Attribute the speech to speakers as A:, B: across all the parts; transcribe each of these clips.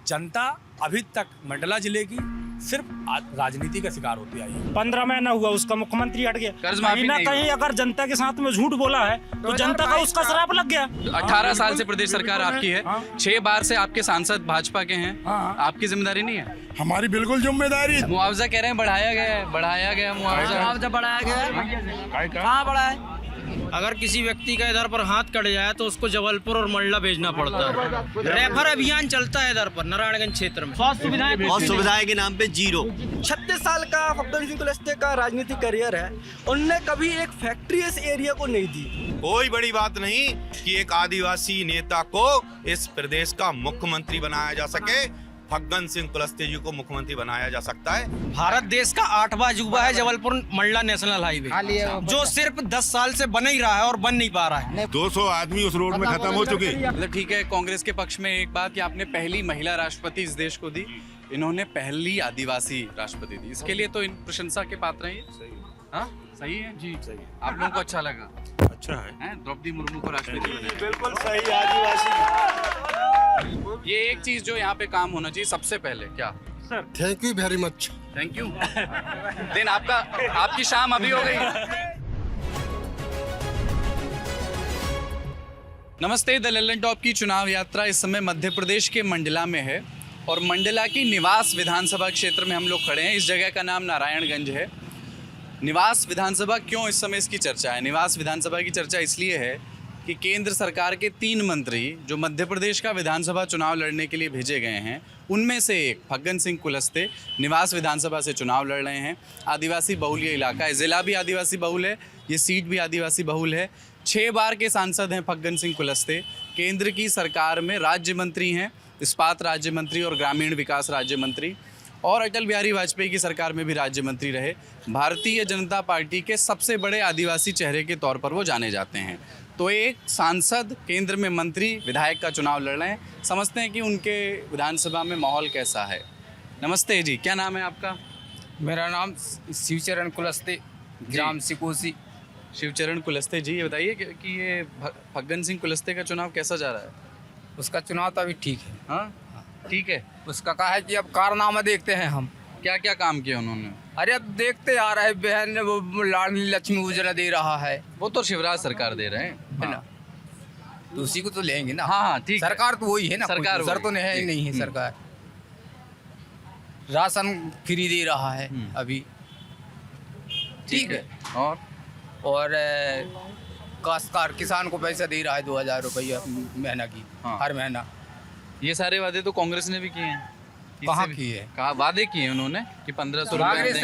A: जनता अभी तक मंडला जिले की सिर्फ राजनीति का शिकार होती आई है।
B: 15 महीना हुआ उसका मुख्यमंत्री हट गया,
C: कर्ज माफी
B: कहीं ना
C: नहीं
B: कहीं अगर जनता के साथ में झूठ बोला है तो जनता का उसका श्राप लग गया।
C: 18 साल से प्रदेश सरकार आपकी है, 6 बार से आपके सांसद भाजपा के हैं, आपकी जिम्मेदारी नहीं है?
D: हमारी बिल्कुल जिम्मेदारी।
C: मुआवजा कह रहे हैं बढ़ाया गया मुआवजा
E: बढ़ाया गया है, कहाँ बढ़ा है? अगर किसी व्यक्ति का इधर पर हाथ कट जाए तो उसको जबलपुर और मंडला भेजना पड़ता है। रेफर अभियान चलता है इधर पर नारायणगंज क्षेत्र में।
F: स्वास्थ्य सुविधाएं के नाम पे 0।
G: 36 साल का फग्गन सिंह कुलस्ते का राजनीतिक करियर है, उनने कभी एक फैक्ट्री इस एरिया को नहीं दी।
H: कोई बड़ी बात नहीं कि एक आदिवासी नेता को इस प्रदेश का मुख्यमंत्री बनाया जा सके। फग्गन सिंह कुलस्ते जी को मुख्यमंत्री बनाया जा सकता है।
E: भारत देश का 8वां अजूबा है जबलपुर मंडला नेशनल हाईवे, जो सिर्फ 10 साल से बन ही रहा है और बन नहीं पा रहा है।
D: 200 आदमी उस रोड में खत्म हो चुके।
C: मतलब ठीक है, कांग्रेस के पक्ष में एक बात कि आपने पहली महिला राष्ट्रपति इस देश को दी, इन्होंने पहली आदिवासी राष्ट्रपति दी, इसके लिए तो इन प्रशंसा के पात्र हैं। हाँ सही है जी, सही। आप लोगों को अच्छा लगा?
D: अच्छा है।
C: द्रौपदी मुर्मू को राष्ट्रपति बनाया,
D: बिल्कुल सही। आदिवासी
C: ये एक चीज जो यहाँ पे काम होना चाहिए सबसे पहले क्या?
D: Thank you very much.
C: Thank you. दिन आपकी शाम अभी हो गई। नमस्ते, द लल्लन टॉप की चुनाव यात्रा इस समय मध्य प्रदेश के मंडला में है और मंडला की निवास विधानसभा क्षेत्र में हम लोग खड़े हैं। इस जगह का नाम नारायणगंज है। निवास विधानसभा क्यों इस समय इसकी चर्चा है? निवास विधानसभा की चर्चा इसलिए है कि केंद्र सरकार के 3 मंत्री जो मध्य प्रदेश का विधानसभा चुनाव लड़ने के लिए भेजे गए हैं, उनमें से एक फग्गन सिंह कुलस्ते निवास विधानसभा से चुनाव लड़ रहे हैं। आदिवासी बहुल ये इलाका है, ज़िला भी आदिवासी बहुल है, ये सीट भी आदिवासी बहुल है। 6 बार के सांसद हैं फग्गन सिंह कुलस्ते। केंद्र की सरकार में राज्य मंत्री हैं, इस्पात राज्य मंत्री और ग्रामीण विकास राज्य मंत्री, और अटल बिहारी वाजपेयी की सरकार में भी राज्य मंत्री रहे। भारतीय जनता पार्टी के सबसे बड़े आदिवासी चेहरे के तौर पर वो जाने जाते हैं। तो एक सांसद केंद्र में मंत्री विधायक का चुनाव लड़ रहे हैं, समझते हैं कि उनके विधानसभा में माहौल कैसा है। नमस्ते जी, क्या नाम है आपका?
I: मेरा नाम शिवचरण कुलस्ते, ग्राम सिकोसी।
C: शिवचरण कुलस्ते जी, ये बताइए कि ये फग्गन सिंह कुलस्ते का चुनाव कैसा जा रहा है?
I: उसका चुनाव तो अभी ठीक है।
C: हाँ ठीक है।
I: उसका कहा है कि अब कारनामा देखते हैं हम।
C: क्या क्या काम किया उन्होंने?
I: अरे अब देखते आ रहे हैं, बहन ने वो लाडली लक्ष्मी योजना दे रहा है,
C: वो तो शिवराज सरकार दे रहे हैं,
I: है ना? तो उसी को तो लेंगे ना।
C: हाँ ठीक।
I: सरकार तो वही है ना,
C: सरकार
I: सर तो नहीं है सरकार। राशन फ्री दे रहा है अभी, ठीक है। और काश्तकार किसान को पैसा दे रहा है 2000 रुपया महीना की, हर महीना।
C: ये सारे वादे तो कांग्रेस ने भी किए हैं।
I: कहाँ किए हैं?
C: कहा वादे किए उन्होंने कि 1500 रुपए
I: कांग्रेस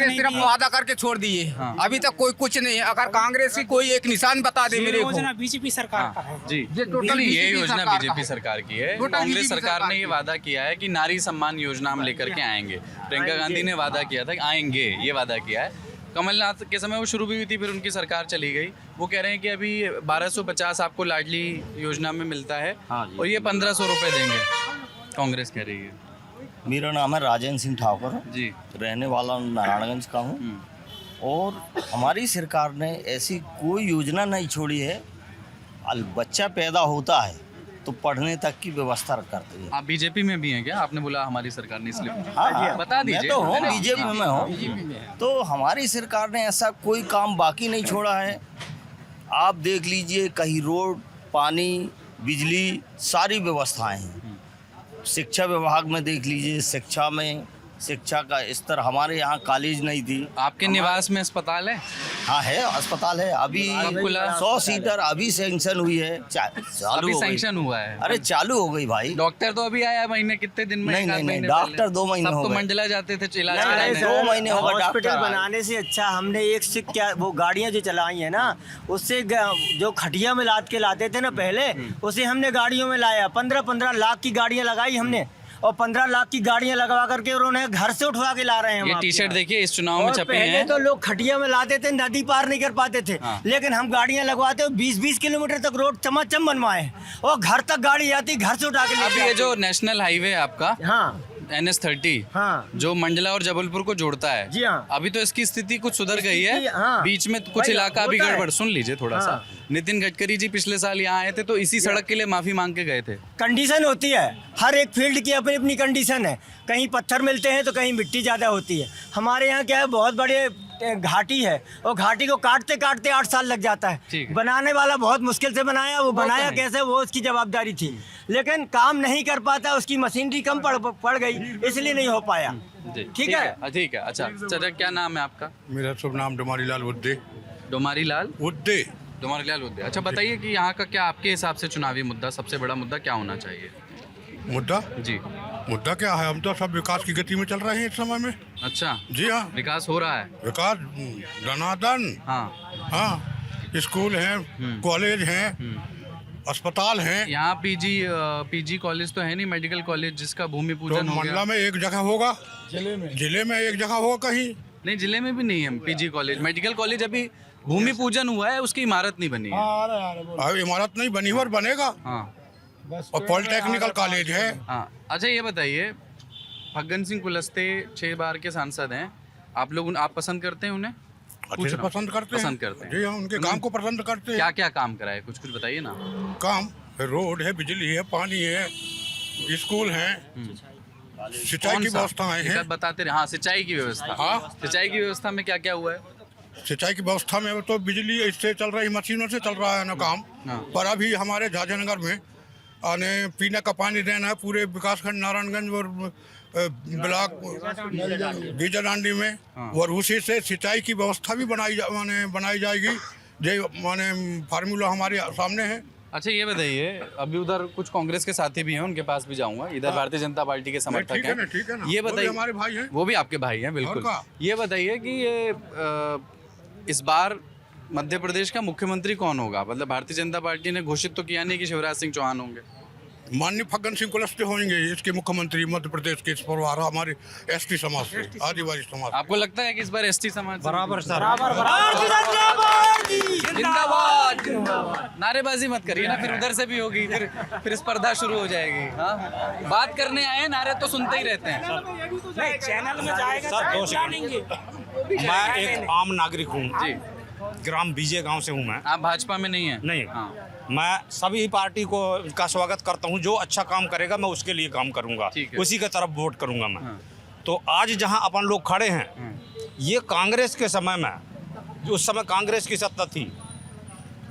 I: सिर्फ वादा करके छोड़ दिए। अभी तक कोई कुछ नहीं है। अगर कांग्रेस की कोई एक निशान बता दे मेरे को।
B: योजना बीजेपी सरकार का है
C: जी, टोटली ये योजना बीजेपी सरकार की है। कांग्रेस सरकार ने ये वादा किया है कि नारी सम्मान योजना हम लेकर के आएंगे। प्रियंका गांधी ने वादा किया था कि आएंगे, ये वादा किया है। कमलनाथ के समय वो शुरू भी हुई थी, फिर उनकी सरकार चली गई। वो कह रहे हैं कि अभी 1250 आपको लाडली योजना में मिलता है और ये 1500 रुपये देंगे, कांग्रेस कह रही है।
F: मेरा नाम है राजेंद्र सिंह ठाकुर
C: जी,
F: रहने वाला नारायणगंज का हूँ। और हमारी सरकार ने ऐसी कोई योजना नहीं छोड़ी है। बच्चा पैदा होता है तो पढ़ने तक की व्यवस्था करते हैं।
C: आप बीजेपी में भी हैं क्या? आपने बोला हमारी सरकार ने, इसलिए
F: हाँ,
C: बता दीजिए।
F: मैं तो हूँ बीजेपी में हूँ। तो हमारी सरकार ने ऐसा कोई काम बाकी नहीं छोड़ा है। आप देख लीजिए, कहीं रोड, पानी, बिजली, सारी व्यवस्थाएं हैं। शिक्षा विभाग में देख लीजिए, शिक्षा का स्तर, हमारे यहाँ कॉलेज नहीं थी।
C: आपके निवास में अस्पताल है?
F: हाँ है, अस्पताल है। अभी 100 सीटर अभी सैंक्शन हुई है,
C: अभी सैंक्शन हुआ है।
F: अरे चालू हो गई भाई।
C: डॉक्टर तो अभी आया महीने, कितने दिन में?
F: नहीं, डॉक्टर 2 महीने हो
C: गए।
F: गए।
C: मंडला जाते थे इलाज
F: कराने, 2 महीने हो गए।
G: हॉस्पिटल बनाने से अच्छा हमने एक से क्या वो गाड़ियाँ जो चलाई है ना, उससे जो खटिया में लाद के लाते थे ना पहले, उसे हमने गाड़ियों में लाया। 15-15 लाख की गाड़ियाँ लगाई हमने, और 15 लाख की गाड़ियां लगवा करके उन्होंने घर से उठवा के ला रहे हैं।
C: ये टी-शर्ट देखिए, इस चुनाव में छपे हैं।
G: पहले तो लोग खटिया में लाते थे, नदी पार नहीं कर पाते थे। लेकिन हम गाड़ियां लगवाते, 20-20 किलोमीटर तक रोड चमाचम बनवाए और घर तक गाड़ी आती, घर से उठा के
C: अभी ये जो नेशनल हाईवे है आपका,
G: हाँ,
C: NH30
G: हाँ।
C: जो मंडला और जबलपुर को जोड़ता है।
G: जी हाँ।
C: अभी तो इसकी स्थिति कुछ सुधर गई है।
G: हाँ।
C: बीच में कुछ
G: भाई,
C: इलाका अभी
G: होता है।
C: गड़बड़, सुन लीजिए थोड़ा सा। नितिन गडकरी जी पिछले साल यहाँ आए थे तो इसी सड़क के लिए माफी मांग के गए थे।
G: कंडीशन होती है, हर एक फील्ड की अपनी अपनी कंडीशन है। कहीं पत्थर मिलते हैं तो कहीं मिट्टी ज़्यादा होती है। हमारे यहाँ क्या है, बहुत बड़े घाटी है और घाटी को काटते काटते 8 साल लग जाता
C: ठीक
G: है।
C: है।
G: बनाने वाला बहुत मुश्किल से बनाया, वो बनाया
C: नहीं।
G: कैसे, वो उसकी जवाबदारी थी। लेकिन काम नहीं कर पाता, उसकी मशीनरी कम पड़ गई, इसलिए नहीं हो पाया। ठीक है।
C: ठीक है। अच्छा चाचा, क्या नाम है आपका?
D: मेरा शुभ नाम डोमारी लाल उद्दे।
C: डोमारी लाल
D: उद्दे।
C: डोमारी लाल उद्दे। अच्छा बताइए कि यहाँ का क्या आपके हिसाब से चुनावी मुद्दा, सबसे बड़ा मुद्दा क्या होना चाहिए?
D: मुद्दा
C: जी।
D: मुद्दा क्या है, हम तो सब विकास की गति में चल रहे हैं इस समय में।
C: अच्छा,
D: जी हाँ,
C: विकास हो रहा है।
D: विकास धनाधन।
C: हाँ।
D: हाँ, स्कूल हैं, कॉलेज हैं, अस्पताल हैं।
C: यहाँ पीजी कॉलेज तो है नहीं, मेडिकल कॉलेज जिसका भूमि
D: तो
C: पूजन हो
D: मंडला
C: गया।
D: में एक जगह होगा, जिले में एक जगह होगा कहीं।
C: नहीं, जिले में भी नहीं है पीजी कॉलेज। मेडिकल कॉलेज अभी भूमि पूजन हुआ है, उसकी इमारत नहीं बनी है।
D: अब इमारत नहीं बनी हुई और बनेगा।
C: हाँ
D: और पॉलिटेक्निकल कॉलेज है।
C: हाँ। अच्छा ये बताइए, फग्गन सिंह कुलस्ते 6 बार के सांसद हैं, आप पसंद करते हैं उन्हें?
D: अच्छे से पसंद करते हैं।
C: पसंद करते हैं।
D: जी हाँ, उनके काम को पसंद करते हैं।
C: क्या क्या काम करा है, कुछ बताइए ना।
D: काम रोड है, बिजली है, पानी है, स्कूल है, सिंचाई
C: कौन
D: की
C: सा?
D: व्यवस्थाएं
C: एक
D: हैं।
C: आध बताते रहे। हाँ, सिंचाई की व्यवस्था।
D: हाँ।
C: सिंचाई की व्यवस्था में क्या क्या हुआ है?
D: सिंचाई की व्यवस्था में तो बिजली इससे चल रही, मशीनों से चल रहा है ना काम।
C: हाँ।
D: पर अभी हमारे झाझनगर में आने पीने का पानी देना है पूरे विकासखंड नारायणगंज और ब्लॉक बीजाडांडी में। और उसी से सिंचाई की व्यवस्था भी बनाई जाएगी। जो फार्मूला हमारे सामने है।
C: अच्छा ये बताइए, अभी उधर कुछ कांग्रेस के साथी भी हैं, उनके पास भी जाऊंगा। इधर भारतीय जनता पार्टी के समर्थक
D: ठीक है ना,
C: हैं।
D: ठीक है ना।
C: ये
D: वो भी
C: बताइए,
D: हमारे भाई हैं।
C: वो भी आपके भाई हैं, बिल्कुल।
D: और क्या?
C: ये बताइए कि ये इस बार मध्य प्रदेश का मुख्यमंत्री कौन होगा? मतलब भारतीय जनता पार्टी ने घोषित तो किया नहीं कि शिवराज सिंह चौहान होंगे।
D: माननीय फग्गन सिंह कुलस्ते होंगे इसके मुख्यमंत्री मध्य प्रदेश के। इस परिवार हमारे एसटी समाज से, आदिवासी समाज।
C: आपको लगता है कि इस बार एसटी समाज
B: बराबर सर।
C: जिंदाबाद जिंदाबाद। नारेबाजी मत करिए ना, फिर उधर से भी होगी, फिर स्पर्धा शुरू हो जाएगी। हाँ, बात करने आए, नारे तो सुनते ही रहते हैं।
B: चैनल में जाएगा सर, 2 सेकंड। मैं एक आम नागरिक हूँ
C: जी।
B: ग्राम बीजे गांव से हूँ मैं।
C: आप भाजपा में नहीं है?
B: नहीं।
C: हाँ।
B: मैं सभी पार्टी को का स्वागत करता हूँ। जो अच्छा काम करेगा मैं उसके लिए काम करूँगा,
C: ठीक है।
B: उसी के तरफ वोट करूँगा मैं।
C: हाँ।
B: तो आज जहाँ अपन लोग खड़े हैं, ये कांग्रेस के समय में, जो उस समय कांग्रेस की सत्ता थी,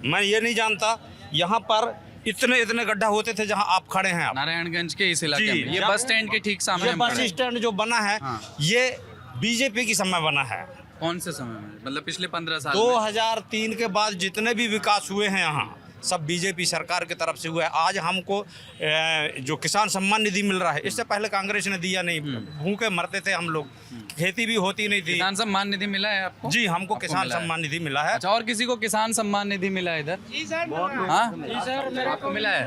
B: मैं ये नहीं जानता यहाँ पर इतने गड्ढा होते थे जहाँ आप खड़े हैं।
C: नारायणगंज के इस इलाके
B: जी,
C: में, ये बस स्टैंड के ठीक सामने
B: ये
C: हम
B: बस
C: खड़े हैं।
B: स्टैंड जो बना है,
C: हाँ।
B: ये बीजेपी की समय बना है।
C: कौन से समय में? मतलब पिछले 15 साल में?
B: 2003 के बाद जितने भी विकास हुए हैं यहाँ, सब बीजेपी सरकार की तरफ से हुआ है। आज हमको जो किसान सम्मान निधि मिल रहा है, इससे पहले कांग्रेस ने दिया नहीं। भूखे मरते थे हम लोग, खेती भी होती नहीं थी।
C: किसान सम्मान निधि मिला है आपको?
B: जी, हमको
C: आपको
B: किसान
C: मिला है।
B: सम्मान निधि मिला है।
C: अच्छा, और किसी को किसान सम्मान निधि मिला है इधर? हाँ, आपको मिला है?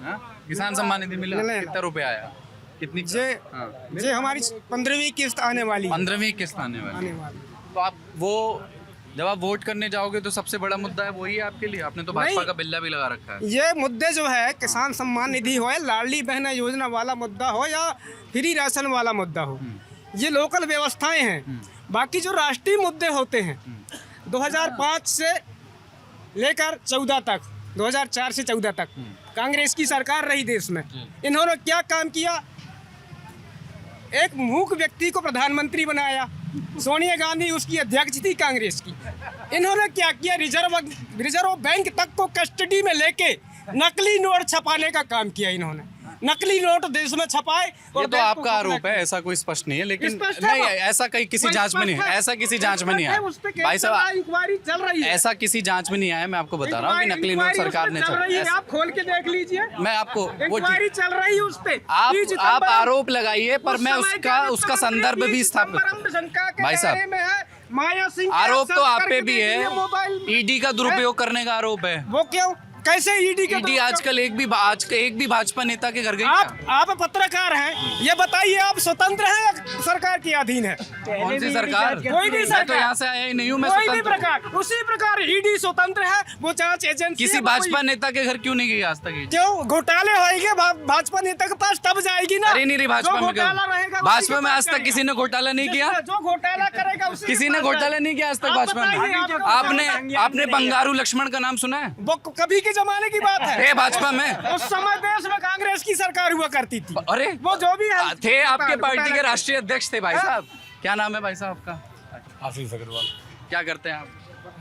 C: हाँ? किसान सम्मान निधि मिला? कितना रुपया आया? कितनी? हाँ।
E: ये हमारी 15वीं किस्त आने वाली
C: 15वीं किस्त आने वाली। तो आप वो जब आप वोट करने जाओगे तो सबसे बड़ा मुद्दा है वही है आपके लिए? आपने तो भाजपा का बिल्ला भी लगा रखा है।
E: ये मुद्दे जो है, किसान सम्मान निधि हो, लाडली बहना योजना वाला मुद्दा हो, या फ्री राशन वाला मुद्दा हो, ये लोकल व्यवस्थाएं हैं। बाकी जो राष्ट्रीय मुद्दे होते हैं, 2005 से लेकर 14 तक, 2004 से 14 तक कांग्रेस की सरकार रही देश में। इन्होंने क्या काम किया? एक मूक व्यक्ति को प्रधानमंत्री बनाया। सोनिया गांधी उसकी अध्यक्ष थी कांग्रेस की। इन्होंने क्या किया? रिजर्व बैंक तक को कस्टडी में लेके नकली नोट छपाने का काम किया इन्होंने। नकली नोट देश में छपाए।
C: ये तो आपका आरोप है, ऐसा कोई स्पष्ट नहीं है। लेकिन नहीं, ऐसा कहीं किसी जांच में नहीं है। ऐसा किसी जांच में नहीं आया भाई साहब।
E: इंक्वायरी चल रही है।
C: ऐसा किसी जांच में नहीं आया। मैं आपको बता रहा हूँ कि नकली नोट सरकार ने
E: चल रही है।
C: ऐसा-
E: आप खोल के देख लीजिए।
C: मैं आपको वो
E: इंक्वायरी चल रही है उस पे।
C: आप आरोप लगाइए, पर मैं उसका संदर्भ भी स्थापित। भाई साहब,
E: माया सिंह
C: आरोप तो आप पे भी है। ईडी का दुरुपयोग करने का आरोप है।
E: वो क्यों? कैसे ईडी के
C: ईडी आजकल एक भी भाजपा नेता के घर गई क्या?
E: आप पत्रकार हैं, ये बताइए आप स्वतंत्र हैं या सरकार के अधीन है?
C: कौन सी सरकार?
E: कोई भी
C: मैं तो
E: सरकार,
C: यहाँ से आया ही नहीं हूँ, मैं
E: कोई भी
C: स्वतंत्र हूँ।
E: प्रकार, उसी प्रकार ईडी स्वतंत्र है, वो जांच एजेंसी
C: किसी
E: है, वो
C: भाजपा नेता के घर क्यों नहीं गई आज तक ईडी?
E: क्यों घोटाले होंगे भाजपा नेता के पास तब जाएगी ना।
C: अरे नहीं रही भाजपा
E: जो
C: में
E: घोटाला रहेगा,
C: भाजपा
E: उसी
C: में
E: के
C: आज
E: पास
C: तक किसी ने घोटाला नहीं किया?
E: जो घोटाला करेगा उसी
C: किसी
E: के
C: ने
E: पास
C: घोटाला
E: जाएगी।
C: नहीं किया आज तक
E: आप
C: भाजपा में?
E: बताइए, आपको
C: आपने बंगारू लक्ष्मण का नाम सुना है?
E: वो कभी के जमाने की बात है।
C: थे भाजपा में?
E: उस समय देश में कांग्रेस की सरकार हुआ करती थी।
C: अरे
E: वो जो भी है
C: थे, आपके पार्टी के
E: घोटाला-
C: राष्ट्रीय अध्यक्ष थे भाई साहब। क्या नाम है भाई साहब का?
A: आशीष अग्रवाल।
C: क्या करते हैं आप?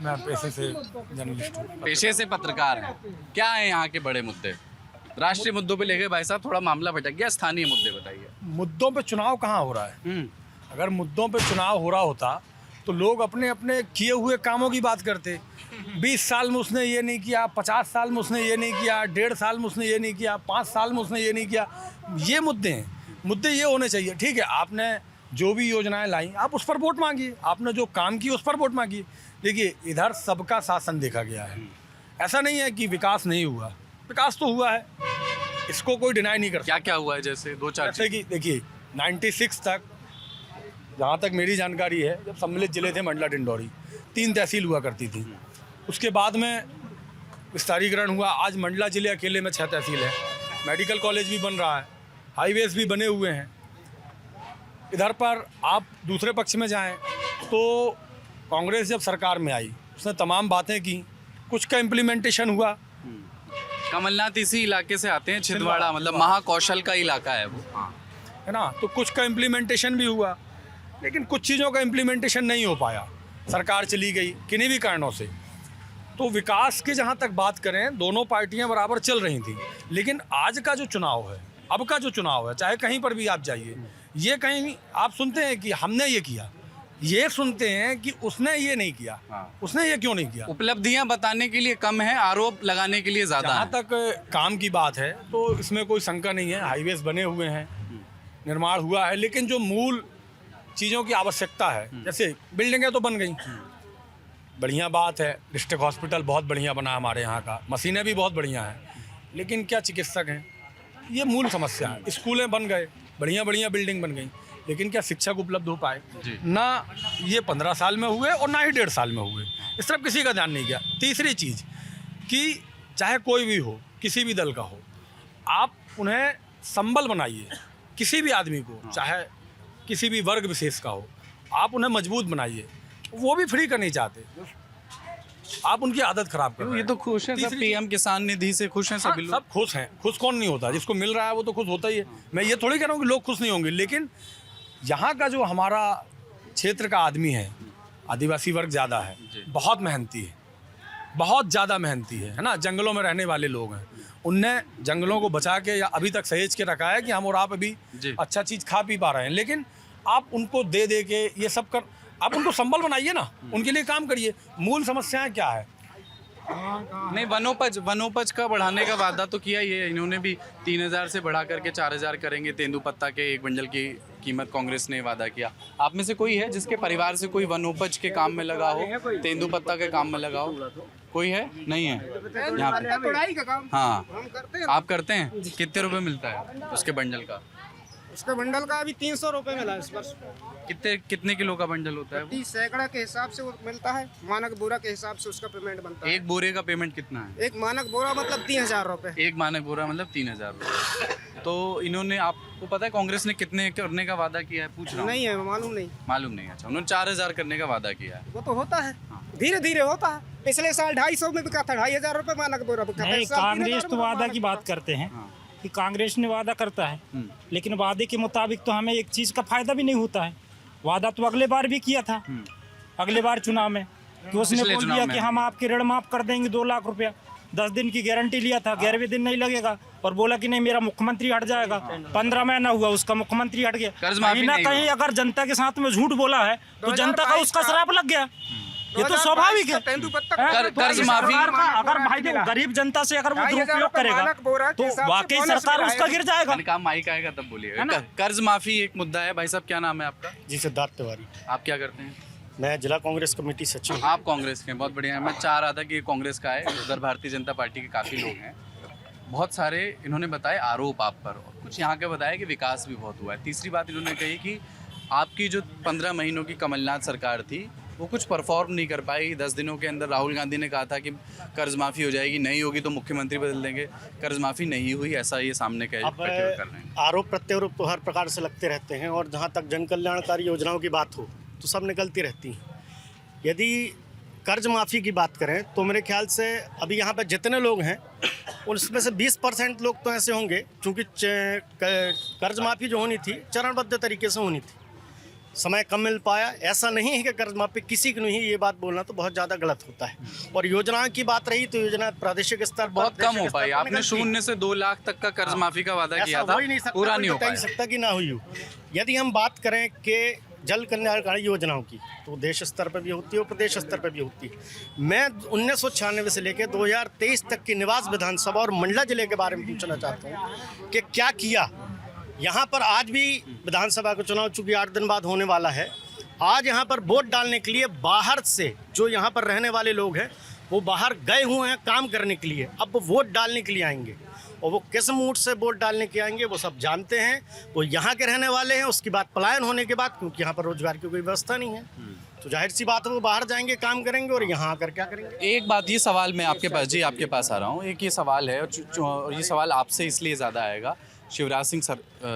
A: मैं पेशे से जर्नलिस्ट हूँ।
C: पेशे से पत्रकार हैं। क्या है यहाँ के बड़े मुद्दे? राष्ट्रीय मुद्दों पे लेके भाई साहब थोड़ा मामला भटक गया, स्थानीय मुद्दे बताइए।
A: मुद्दों पे चुनाव कहाँ हो रहा है? अगर मुद्दों पे चुनाव हो रहा होता तो लोग अपने अपने किए हुए कामों की बात करते। 20 साल में उसने ये नहीं किया, 50 साल में उसने ये नहीं किया, 1.5 साल में उसने ये नहीं किया, 5 साल में उसने ये नहीं किया। ये मुद्दे हैं, मुद्दे ये होने चाहिए। ठीक है, आपने जो भी योजनाएं लाई आप उस पर वोट मांगिए, आपने जो काम किया उस पर वोट मांगिए। देखिए, इधर सबका शासन देखा गया है, ऐसा नहीं है कि विकास नहीं हुआ, विकास तो हुआ है, इसको कोई डिनाई नहीं कर सकता।
C: क्या क्या हुआ है? जैसे दो चार
A: जैसे कि देखिए 96 तक, जहाँ तक मेरी जानकारी है, जब सम्मिलित जिले थे मंडला डिंडौरी, 3 तहसील हुआ करती थी। उसके बाद में विस्तारीकरण हुआ, आज मंडला जिले अकेले में 6 तहसील है। मेडिकल कॉलेज भी बन रहा है, हाईवेज भी बने हुए हैं। इधर पर आप दूसरे पक्ष में जाएं तो कांग्रेस जब सरकार में आई उसने तमाम बातें की, कुछ का इम्प्लीमेंटेशन हुआ।
C: कमलनाथ इसी इलाके से आते हैं, छिंदवाड़ा, मतलब महाकौशल का इलाका है वो।
A: है ना, तो कुछ का इम्प्लीमेंटेशन भी हुआ, लेकिन कुछ चीज़ों का इम्प्लीमेंटेशन नहीं हो पाया, सरकार चली गई किन्हीं भी कारणों से। तो विकास की जहाँ तक बात करें, दोनों पार्टियाँ बराबर चल रही थी। लेकिन आज का जो चुनाव है, अब का जो चुनाव है, चाहे कहीं पर भी आप जाइए, ये कहीं आप सुनते हैं कि हमने ये किया, ये सुनते हैं कि उसने ये नहीं किया। उसने ये क्यों नहीं किया?
C: उपलब्धियां बताने के लिए कम है, आरोप लगाने के लिए ज्यादा
A: जहाँ
C: है।
A: तक काम की बात है तो इसमें कोई शंका नहीं है, हाईवेज बने हुए हैं, निर्माण हुआ है, लेकिन जो मूल चीज़ों की आवश्यकता है, जैसे बिल्डिंगें तो बन गई, बढ़िया बात है। डिस्ट्रिक्ट हॉस्पिटल बहुत बढ़िया बना हमारे यहाँ का, मशीनें भी बहुत बढ़िया हैं, लेकिन क्या चिकित्सक हैं, ये मूल समस्या है। स्कूलें बन गए, बढ़िया बढ़िया बिल्डिंग बन गई, लेकिन क्या शिक्षक उपलब्ध हो पाए? ना ये 15 साल में हुए और ना ही 1.5 साल में हुए, इस तरफ किसी का ध्यान नहीं गया। तीसरी चीज़ कि चाहे कोई भी हो, किसी भी दल का हो, आप उन्हें संबल बनाइए, किसी भी आदमी को, चाहे किसी भी वर्ग विशेष का हो, आप उन्हें मजबूत बनाइए। वो भी फ्री करनी चाहते, आप उनकी आदत खराब कर रहे हैं।
C: ये तो खुश है सब, पीएम किसान निधि से खुश हैं सभी लोग।
A: सब खुश हैं, खुश कौन नहीं होता? जिसको मिल रहा है वो तो खुश होता ही है। मैं ये थोड़ी कह रहा हूँ कि लोग खुश नहीं होंगे, लेकिन यहाँ का जो हमारा क्षेत्र का आदमी है, आदिवासी वर्ग ज़्यादा है, बहुत मेहनती है, बहुत ज़्यादा मेहनती है ना। जंगलों में रहने वाले लोग हैं, उनने जंगलों को बचा के या अभी तक सहेज के रखा है कि हम और आप अभी अच्छा चीज़ खा पी पा रहे हैं। लेकिन आप उनको दे दे के ये सब कर, आप उनको संबल बनाइए ना, उनके लिए काम करिए। मूल समस्याएं क्या है?
C: नहीं, वनोपज का बढ़ाने का वादा तो किया ही है इन्होंने भी, 3000 से बढ़ा करके 4000 करेंगे। तेंदुपत्ता के 1 बंडल की कीमत कांग्रेस ने वादा किया। आप में से कोई है जिसके परिवार से कोई वनोपज के काम में लगा हो, तेंदुपत्ता के काम में लगा हो? कोई है? नहीं है यहाँ पे। हाँ, आप करते हैं? कितने रुपए मिलता है उसके बंडल का?
E: उसका बंडल का अभी 300 रुपये मिला इस वर्ष।
C: कितने किलो का बंडल होता है वो?
E: 30 सैकड़ा के हिसाब से वो मिलता है, मानक बोरा के हिसाब से उसका पेमेंट बनता है।
C: एक बोरे का पेमेंट कितना है?
E: एक मानक बोरा मतलब 3000 रुपये।
C: एक मानक बोरा मतलब 3000 रुपये। तो इन्होंने, आपको पता है कांग्रेस ने कितने करने का वादा किया है? पूछ रहा हूँ।
E: नहीं है, मालूम नहीं।
C: मालूम नहीं? अच्छा, उन्होंने 4000 करने का वादा किया है।
E: वो तो होता है, धीरे धीरे होता है। पिछले साल 250 में बिका था, 2500 रुपये मानक बोरा बिका था।
J: कांग्रेस तो वादा की बात करते हैं कि कांग्रेस ने वादा करता है, लेकिन वादे के मुताबिक तो हमें एक चीज़ का फायदा भी नहीं होता है। वादा तो अगले बार भी किया था, अगले बार चुनाव में, कि उसने बोल दिया कि हम आपके ऋण माफ कर देंगे 2 लाख रुपया। 10 दिन की गारंटी लिया था, 11वें दिन नहीं लगेगा, और बोला कि नहीं मेरा मुख्यमंत्री हट जाएगा। 15 महीना हुआ, उसका मुख्यमंत्री हट गया। कहीं ना कहीं अगर जनता के साथ में झूठ बोला है तो जनता का उसका श्राप लग गया। ये तो स्वाभाविक है।
C: कर्ज माफी,
J: अगर भाई देखो गरीब जनता से अगर वो दुरुपयोग करेगा तो वाकई सरकार उसका गिर जाएगा।
C: मैंने कहा माइक आएगा तब बोलिएगा। कर्ज माफी एक मुद्दा है। भाई साहब क्या नाम है आपका?
K: जी सिद्धार्थ तिवारी।
C: आप क्या करते हैं?
K: मैं जिला कांग्रेस कमेटी सचिव।
C: आप कांग्रेस के हैं, बहुत बढ़िया है। मैं चाह रहा था कि ये कांग्रेस का है, उधर भारतीय जनता पार्टी के काफ़ी लोग हैं। बहुत सारे इन्होंने बताए आरोप आप पर, और कुछ यहाँ के बताया कि विकास भी बहुत हुआ है। तीसरी बात इन्होंने कही कि आपकी जो 15 महीनों की कमलनाथ सरकार थी वो कुछ परफॉर्म नहीं कर पाई। 10 दिनों के अंदर राहुल गांधी ने कहा था कि कर्ज माफ़ी हो जाएगी, नहीं होगी तो मुख्यमंत्री बदल देंगे। कर्ज माफ़ी नहीं हुई, ऐसा ये सामने कर रहे हैं।
K: आरोप प्रत्यारोप तो हर प्रकार से लगते रहते हैं, और जहाँ तक जन कल्याणकारी योजनाओं की बात हो तो सब निकलती रहती हैं। यदि कर्ज माफ़ी की बात करें तो मेरे ख्याल से अभी यहाँ पर जितने लोग हैं उसमें से 20% लोग तो ऐसे होंगे, क्योंकि कर्ज माफ़ी जो होनी थी चरणबद्ध तरीके से होनी थी, समय कम मिल पाया। ऐसा नहीं है कि कर्ज माफ़ी किसी की नहीं, ये बात बोलना तो बहुत ज़्यादा गलत होता है। और योजनाओं की बात रही तो योजना प्रादेशिक स्तर
C: बहुत कम हो पाई। आपने 0 से 2 लाख तक का कर्ज माफ़ी का वादा किया था, पूरा नहीं हो पाया।
K: सकता कि ना हुई हो। यदि हम बात करें कि जल कल्याणकारी योजनाओं की तो देश स्तर पर भी होती है और प्रदेश स्तर पर भी होती है। मैं 1996 से लेकर 2023 तक की निवास विधानसभा और मंडला जिले के बारे में पूछना चाहता हूँ कि क्या किया यहाँ पर। आज भी विधानसभा का चुनाव चूँकि 8 दिन बाद होने वाला है, आज यहाँ पर वोट डालने के लिए बाहर से जो यहाँ पर रहने वाले लोग हैं वो बाहर गए हुए हैं काम करने के लिए, अब वो वोट डालने के लिए आएंगे। और वो किस मूड से वोट डालने के आएंगे वो सब जानते हैं, वो यहाँ के रहने वाले हैं। उसके बाद पलायन होने के बाद, क्योंकि यहाँ पर रोजगार की कोई व्यवस्था नहीं है, तो जाहिर सी बात है वो बाहर जाएंगे, काम करेंगे, और यहाँ आकर क्या करेंगे।
C: एक बात, ये सवाल मैं आपके पास, जी आपके पास आ रहा हूँ। एक ये सवाल है, और ये सवाल आपसे इसलिए ज़्यादा आएगा। शिवराज सिंह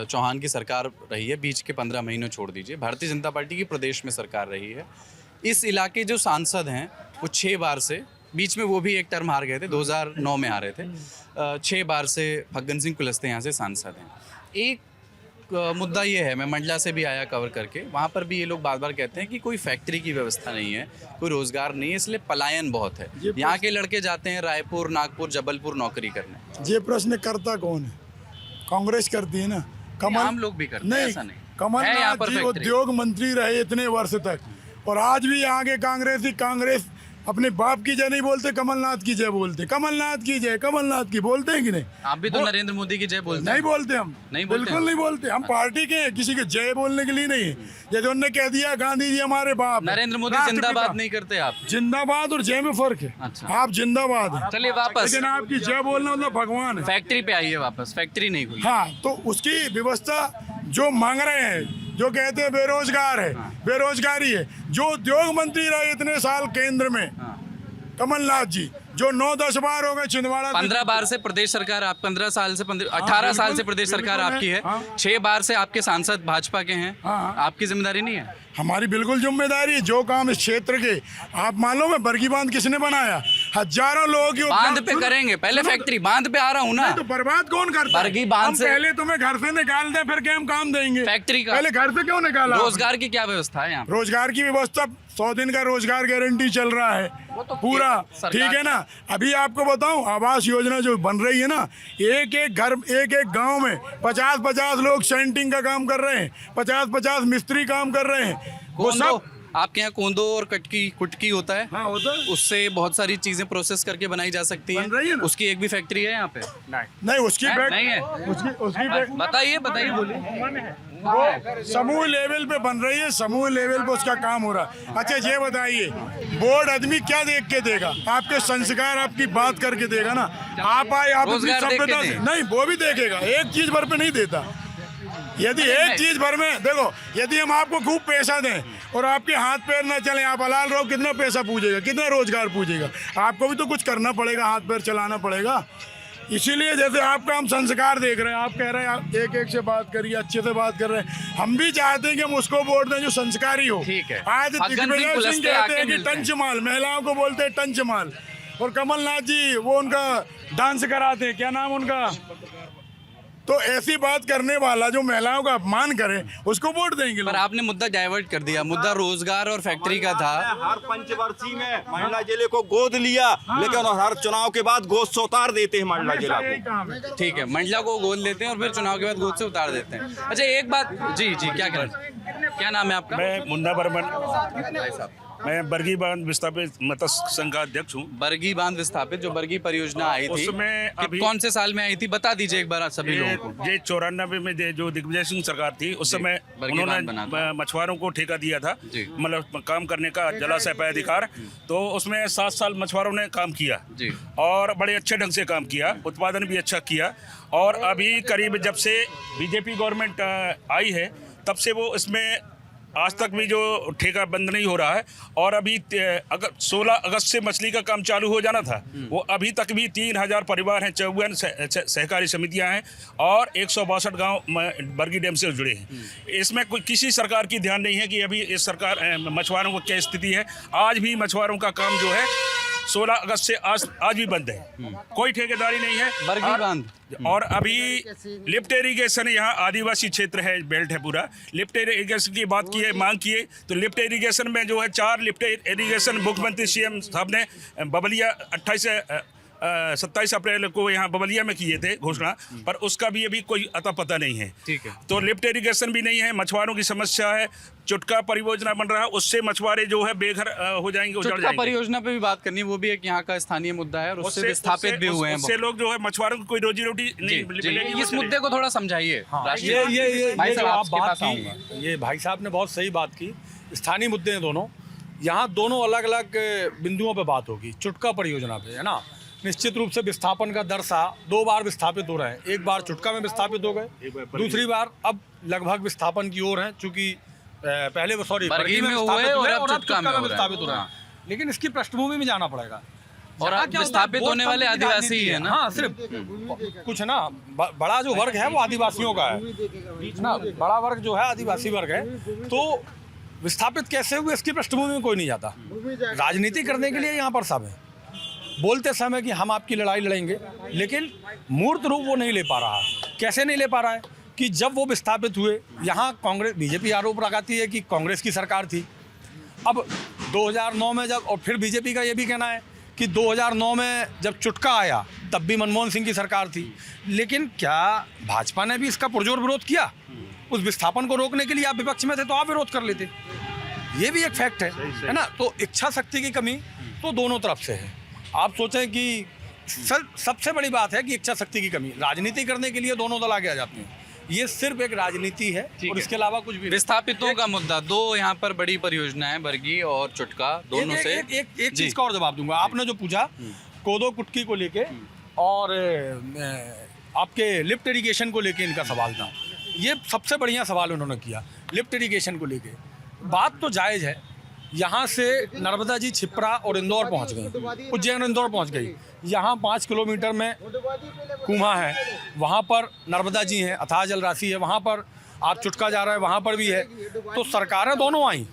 C: चौहान की सरकार रही है, बीच के 15 महीनों छोड़ दीजिए। भारतीय जनता पार्टी की प्रदेश में सरकार रही है। इस इलाके जो सांसद हैं वो 6 बार से, बीच में वो भी एक टर्म हार गए थे, 2009 में हारे थे, 6 बार से फग्गन सिंह कुलस्ते यहाँ से सांसद हैं। एक मुद्दा ये है, मैं मंडला से भी आया कवर करके, वहाँ पर भी ये लोग बार बार कहते हैं कि कोई फैक्ट्री की व्यवस्था नहीं है, कोई रोज़गार नहीं है, इसलिए पलायन बहुत है। यहाँ के लड़के जाते हैं रायपुर, नागपुर, जबलपुर नौकरी करने।
D: ये प्रश्न करता कौन है? कांग्रेस करती है ना।
C: आम लोग भी करते हैं, ऐसा नहीं।
D: कमलनाथ जी उद्योग मंत्री रहे इतने वर्ष तक, और आज भी यहाँ के कांग्रेस अपने बाप की जय नहीं बोलते, कमलनाथ की जय बोलते। कमलनाथ की जय, कमलनाथ की बोलते हैं कि नहीं?
C: आप भी तो नरेंद्र मोदी की जय बोलते हैं।
D: नहीं बोलते हम,
C: नहीं बोलते,
D: बिल्कुल नहीं बोलते। हम पार्टी के हैं, किसी के जय बोलने के लिए नहीं है। जैसे उन्होंने कह दिया गांधी जी हमारे बाप।
C: नरेंद्र मोदी जिंदाबाद नहीं करते आप।
D: जिंदाबाद और जय में फर्क है।
C: अच्छा।
D: आप जिंदाबाद हैं,
C: चलिए वापस,
D: लेकिन आपकी जय बोलना मतलब भगवान है।
C: फैक्ट्री पे आइए वापस, फैक्ट्री नहीं खुली।
D: हाँ, तो उसकी व्यवस्था जो मांग रहे हैं, जो कहते हैं बेरोजगार है, बेरोजगारी है। जो उद्योग मंत्री रहे इतने साल केंद्र में, कमलनाथ जी, जो 9-10 बार हो गए छिंदवाड़ा,
C: 15 बार से प्रदेश सरकार, आप 15 साल से 18 साल से प्रदेश सरकार आपकी है। 6 बार से आपके सांसद भाजपा के हैं। आपकी जिम्मेदारी नहीं है?
D: हमारी बिल्कुल जिम्मेदारी है। जो काम इस क्षेत्र के, आप मालूम है बरगी बांध किसने बनाया? हजारों लोगों की।
C: बांध पे करेंगे पहले, फैक्ट्री बांध पे आ रहा हूँ ना।
D: तो बर्बाद कौन करता है?
C: बरगी बांध से
D: पहले तुम्हें घर से निकाल दे, फिर क्या हम काम देंगे?
C: फैक्ट्री का
D: पहले घर से क्यों निकाला?
C: रोजगार की क्या व्यवस्था है यहाँ?
D: रोजगार की व्यवस्था 100 दिन का रोजगार गारंटी चल रहा है पूरा, ठीक है ना। अभी आपको बताऊं, आवास योजना जो बन रही है ना, एक एक घर, एक एक गांव में 50-50 लोग सेंटिंग का काम कर रहे हैं, 50-50 मिस्त्री काम कर रहे हैं। वो सब
C: आपके यहाँ कोंदो और कुटकी होता है।
D: हाँ, होता है।
C: उससे बहुत सारी चीजें प्रोसेस करके बनाई जा सकती
D: बन रही है
C: हैं।
D: ना?
C: उसकी एक भी फैक्ट्री है यहाँ पे?
D: नहीं, उसकी
C: नहीं है।
D: उसकी
C: बताइए बोलिए।
D: समूह लेवल पे बन रही है, समूह लेवल पे उसका काम हो रहा है। अच्छा ये बताइए, बोर्ड आदमी क्या देख के देगा? आपके संस्कार, आपकी बात करके देगा ना। आप आए, आप अपनी सभ्यता से नहीं, वो भी देखेगा। एक चीज भर पे नहीं देता। यदि एक चीज भर में देखो, यदि हम आपको खूब पैसा दें और आपके हाथ पैर ना चले, आप हलाल रहो, कितना पैसा पूछेगा, कितना रोजगार पूछेगा? आपको भी तो कुछ करना पड़ेगा, हाथ पैर चलाना पड़ेगा। इसीलिए जैसे आपका हम संस्कार देख रहे हैं, आप कह रहे हैं आप एक एक से बात करिए, अच्छे से बात कर रहे हैं। हम भी चाहते हैं कि हम उसको वोट दें जो संस्कारी हो।
C: ठीक है।
D: आज दिग्विजय सिंह कहते हैं कि टंचमाल, महिलाओं को बोलते हैं टंचमाल, और कमलनाथ जी वो उनका डांस कराते हैं, क्या नाम उनका? तो ऐसी बात करने वाला जो महिलाओं का अपमान करे उसको वोट देंगे।
C: पर आपने मुद्दा डाइवर्ट कर दिया। मुद्दा रोजगार और फैक्ट्री का था।
L: हर पंचवर्षीय में मंडला जिले को गोद लिया, लेकिन हर चुनाव के बाद गोद से उतार देते हैं मंडला जिला को।
C: ठीक है, मंडला को गोद लेते हैं और फिर चुनाव के बाद गोद से उतार देते हैं। अच्छा एक बात, जी क्या कह रहे हैं? क्या नाम है आपका?
K: मैं मुन्ना बर्मन।
L: मैं बरगी बांध विस्थापित मत्स्य संघ का अध्यक्ष हूँ।
C: बरगी बांध विस्थापित, जो बरगी परियोजना आई थी,
L: उसमें
C: कि कौन से साल में आई थी बता दीजिए एक बार सभी लोगों को।
L: ये 94 में जो दिग्विजय सिंह सरकार थी उस समय
C: बरगी बांध बना
L: उन्होंने मछुआरों को ठेका दिया था, मतलब काम करने का जलाशय पे अधिकार। तो उसमें 7 साल मछुआरों ने काम किया और बड़े अच्छे ढंग से काम किया, उत्पादन भी अच्छा किया। और अभी करीब जब से बीजेपी गवर्नमेंट आई है तब से वो इसमें आज तक भी जो ठेका बंद नहीं हो रहा है। और अभी अगर 16 अगस्त से मछली का काम चालू हो जाना था, वो अभी तक भी 3000 परिवार हैं, 54 सहकारी समितियां हैं और 162 गांव बरगी डैम से जुड़े हैं। इसमें कोई किसी सरकार की ध्यान नहीं है कि अभी इस सरकार मछुआरों को क्या स्थिति है। आज भी मछुआरों का काम जो है 16 अगस्त से आज भी बंद है, कोई ठेकेदारी नहीं है
C: बरगी बांध।
L: और अभी लिफ्ट इरीगेशन, यहाँ आदिवासी क्षेत्र है, बेल्ट है पूरा, लिफ्ट इरीगेशन की बात की है, मांग की है। तो लिफ्ट इरीगेशन में जो है 4 लिफ्ट इरीगेशन मुख्यमंत्री सीएम साहब ने बबलिया 27 अप्रैल को यहाँ बबलिया में किए थे घोषणा, पर उसका भी अभी कोई अता पता नहीं है।
C: ठीक है।
L: तो लिफ्ट इरीगेशन भी नहीं है, मछुआरों की समस्या है। चुटका परियोजना बन रहा है, उससे मछुआरे जो है बेघर हो जाएंगे, उजड़
C: चुटका
L: जाएंगे।
C: परियोजना पे भी बात करनी, वो भी एक यहाँ का स्थानीय मुद्दा है और उससे विस्थापित भी हुए हैं।
L: उससे लोग जो है मछुआरों को कोई रोजी रोटी नहीं मिलेगी।
C: इस मुद्दे को थोड़ा समझाइए।
A: ये
C: भाई साहब,
A: आप
C: आपके
A: बात
C: पास आऊंगा।
A: की, ये भाई साहब ने बहुत सही बात की। स्थानीय मुद्दे हैं दोनों, यहाँ दोनों अलग अलग बिंदुओं पे बात होगी। चुटका परियोजना पे है ना, निश्चित रूप से विस्थापन का दर सा 2 बार विस्थापित हो रहे हैं। एक बार चुटका में विस्थापित हो गए, दूसरी बार अब लगभग विस्थापन की ओर हैं, चूंकि पहले वो
C: बरगी में हुए और अब चुटका में
A: विस्थापित हो रहे हैं। लेकिन इसकी पृष्ठभूमि में जाना पड़ेगा।
C: और अब विस्थापित होने वाले आदिवासी ही है ना।
A: हाँ, सिर्फ कुछ ना बड़ा जो वर्ग है वो आदिवासियों का है ना, बड़ा वर्ग जो है आदिवासी वर्ग है। तो विस्थापित कैसे हुए इसकी पृष्ठभूमि में कोई नहीं जाता। राजनीति करने के लिए यहाँ पर सब है, बोलते समय कि हम आपकी लड़ाई लड़ेंगे, लेकिन मूर्त रूप वो नहीं ले पा रहा। कैसे नहीं ले पा रहा है कि जब वो विस्थापित हुए, यहाँ कांग्रेस बीजेपी आरोप लगाती है कि कांग्रेस की सरकार थी। अब 2009 में जब, और फिर बीजेपी का ये भी कहना है कि 2009 में जब चुटका आया तब भी मनमोहन सिंह की सरकार थी। लेकिन क्या भाजपा ने भी इसका पुरजोर विरोध किया? उस विस्थापन को रोकने के लिए आप विपक्ष में थे तो आप विरोध कर लेते। ये भी एक फैक्ट है ना। तो इच्छा शक्ति की कमी तो दोनों तरफ से है। आप सोचें कि सबसे बड़ी बात है कि इच्छा शक्ति की कमी। राजनीति करने के लिए दोनों दल आगे आ जाते हैं, ये सिर्फ एक राजनीति है और इसके अलावा कुछ भी।
C: विस्थापितों का मुद्दा, 2 यहाँ पर बड़ी परियोजनाएं, बरगी और चुटका, दोनों से
A: एक चीज का और जवाब दूंगा। आपने जो पूछा कोदो कुटकी को लेके और आपके लिफ्ट इरीगेशन को लेके इनका सवाल था, ये सबसे बढ़िया सवाल उन्होंने किया। लिफ्ट इरीगेशन को लेके बात तो जायज़ है। यहाँ से नर्मदा जी छिपरा और इंदौर पहुँच गई, उज्जैन इंदौर पहुँच गई। यहाँ 5 किलोमीटर में कुम्हा है, वहाँ पर नर्मदा जी हैं, अथाह जल राशि है। वहाँ पर आप चुटका जा रहा है, वहाँ पर भी है। तो सरकारें दोनों आई,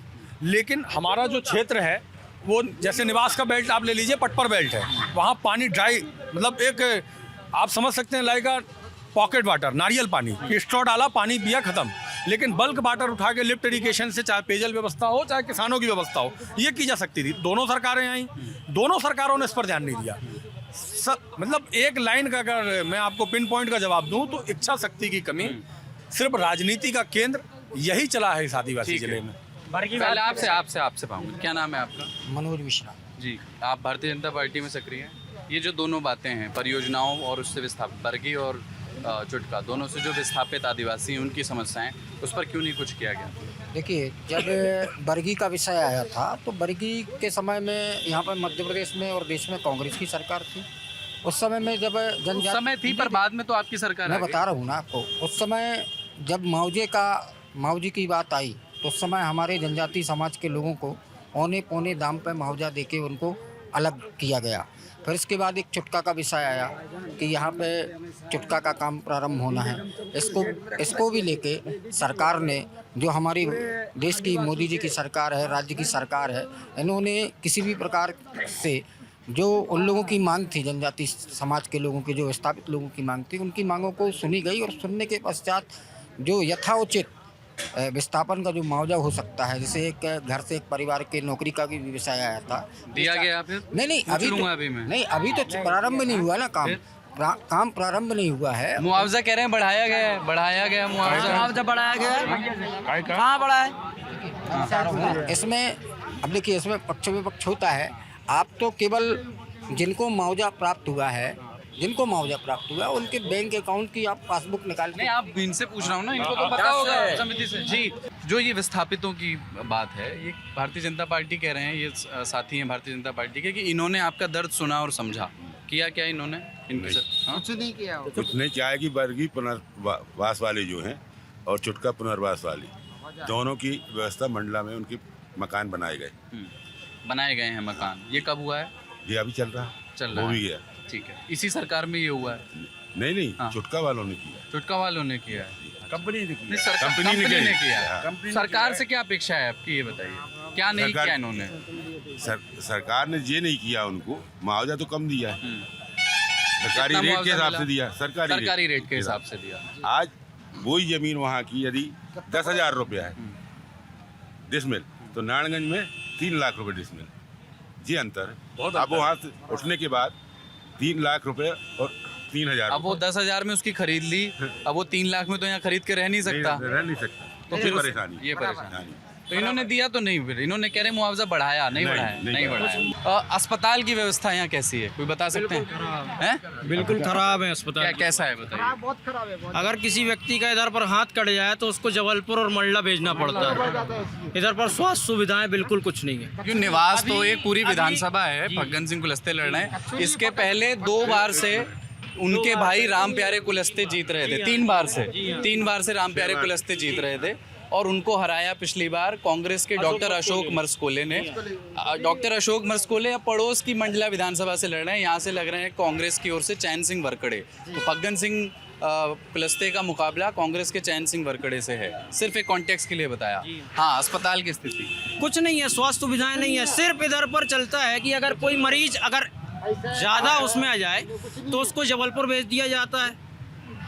A: लेकिन हमारा जो क्षेत्र है वो जैसे निवास का बेल्ट आप ले लीजिए, पटपर बेल्ट है, वहाँ पानी ड्राई, मतलब एक आप समझ सकते हैं लाइक पॉकेट वाटर, नारियल पानी, स्ट्रॉ डाला, पानी पिया, खत्म। लेकिन बल्क वाटर उठा के लिफ्ट इरीगेशन से, चाहे पेयजल व्यवस्था हो चाहे किसानों की व्यवस्था हो, ये की जा सकती थी। दोनों सरकारें आई, दोनों सरकारों ने इस पर ध्यान नहीं दिया। मतलब एक लाइन का अगर मैं आपको पिन पॉइंट का जवाब दूं तो इच्छा शक्ति की कमी, सिर्फ राजनीति का केंद्र यही चला है इस आदिवासी जिले में।
C: पहले आपसे पाऊंगा, क्या नाम है आपका?
G: मनोज मिश्रा
C: जी, आप भारतीय जनता पार्टी में सक्रिय हैं। ये जो दोनों बातें हैं, परियोजनाओं और उससे विस्थापित, बरगी और चुटका, दोनों से जो विस्थापित आदिवासी हैं उनकी समस्याएं, उस पर क्यों नहीं कुछ किया गया?
G: देखिए, जब बरगी का विषय आया था तो बरगी के समय में यहाँ पर मध्य प्रदेश में और देश में कांग्रेस की सरकार थी। उस समय में जब
C: उस समय थी, पर बाद में तो आपकी सरकार।
G: मैं बता रहा हूँ ना आपको, उस समय जब मुआवजे की बात आई तो उस समय हमारे जनजाति समाज के लोगों को औने पौने दाम पर मुआवजा देके उनको अलग किया गया। फिर इसके बाद एक चुटका का विषय आया कि यहाँ पे चुटका का काम प्रारंभ होना है। इसको भी लेके सरकार ने, जो हमारी देश की मोदी जी की सरकार है, राज्य की सरकार है, इन्होंने किसी भी प्रकार से जो उन लोगों की मांग थी, जनजाति समाज के लोगों की, जो विस्थापित लोगों की मांग थी, उनकी मांगों को सुनी गई और सुनने के पश्चात जो यथाउचित विस्थापन का जो मुआवजा हो सकता है, जैसे एक घर से एक परिवार के नौकरी का भी विषय आया था,
C: दिया गया। फिर
G: नहीं अभी तो प्रारंभ नहीं हुआ ना, काम प्रारंभ नहीं हुआ है।
C: मुआवजा कह रहे हैं बढ़ाया गया मुआवजा बढ़ाया गया है, कहाँ बढ़ा है?
G: इसमें
M: अब देखिए इसमें पक्ष विपक्ष होता है। आप तो केवल जिनको मुआवजा प्राप्त हुआ है, उनके बैंक अकाउंट की आप पासबुक निकाल
C: नहीं, आप इनसे पूछ रहा हूँ ना, इनको तो पता होगा समिति से। जी, जो ये विस्थापितों की बात है, ये भारतीय जनता पार्टी कह रहे हैं, ये साथी हैं भारतीय जनता पार्टी के, कि इन्होंने आपका दर्द सुना और समझा। किया क्या इन्होंने इनके साथ?
M: कुछ नहीं किया।
N: कुछ नहीं किया है कि वर्गीय पुनर्वास वाले जो हैं और छुटका पुनर्वास वाली दोनों की व्यवस्था मंडला में उनकी मकान बनाए गए
C: हैं मकान। ये कब हुआ है?
N: ये अभी चल रहा
C: है।
N: वो भी गया।
C: ठीक है, इसी सरकार में ये हुआ है?
N: नहीं, छुटका वालों ने किया।
C: छुटका वालों ने किया है,
L: कंपनी ने
C: कंपनी ने किया है। सरकार से क्या अपेक्षा है आपकी, ये बताइए, क्या नहीं किया इन्होंने?
N: सरकार ने ये नहीं किया, उनको मुआवजा तो कम दिया है, सरकारी रेट के हिसाब से दिया।
C: सरकारी रेट के हिसाब से दिया।
N: आज वही जमीन वहाँ की यदि 10,000 रुपया है डिसमिल, तो नारायणगंज में 3 लाख रुपए डिसमिल। जी अंतर है। अब वहाँ से उठने के बाद 3 लाख रुपए और 3,000।
C: अब वो 10,000 में उसकी खरीद ली, अब वो 3 लाख में तो यहाँ खरीद के रह नहीं सकता।
N: तो फिर परेशानी।
C: ये परेशानी। तो इन्होंने दिया तो नहीं, फिर इन्होंने कह रहे मुआवजा बढ़ाया, नहीं बढ़ाया। अस्पताल की व्यवस्था यहाँ कैसी है, कोई बता सकते हैं?
G: बिल्कुल खराब है अस्पताल।
C: कैसा है बताइए?
M: बहुत खराब है।
G: अगर किसी व्यक्ति का इधर पर हाथ कट जाए तो उसको जबलपुर और मंडला भेजना पड़ता है। इधर पर स्वास्थ्य सुविधाएं बिल्कुल कुछ नहीं है।
C: क्यों? निवास तो एक पूरी विधानसभा है, फग्गन सिंह कुलस्ते लड़ रहे हैं। इसके पहले 2 बार से उनके भाई राम प्यारे कुलस्ते जीत रहे थे। 3 बार से राम प्यारे कुलस्ते जीत रहे थे और उनको हराया पिछली बार कांग्रेस के डॉक्टर अशोक मरस्कोले ने। डॉक्टर अशोक मरस्कोले अब पड़ोस की मंडला विधानसभा से लड़ रहे हैं, यहाँ से लग रहे हैं कांग्रेस की ओर से चैन सिंह वरकड़े। तो फग्गन सिंह कुलस्ते का मुकाबला कांग्रेस के चैन सिंह वरकड़े से है। सिर्फ एक कॉन्टेक्स्ट के लिए बताया। हाँ, अस्पताल की स्थिति
G: कुछ नहीं है, स्वास्थ्य सुविधाएं नहीं है। सिर्फ इधर पर चलता है कि अगर कोई मरीज अगर ज़्यादा उसमें आ जाए तो उसको जबलपुर भेज दिया जाता है।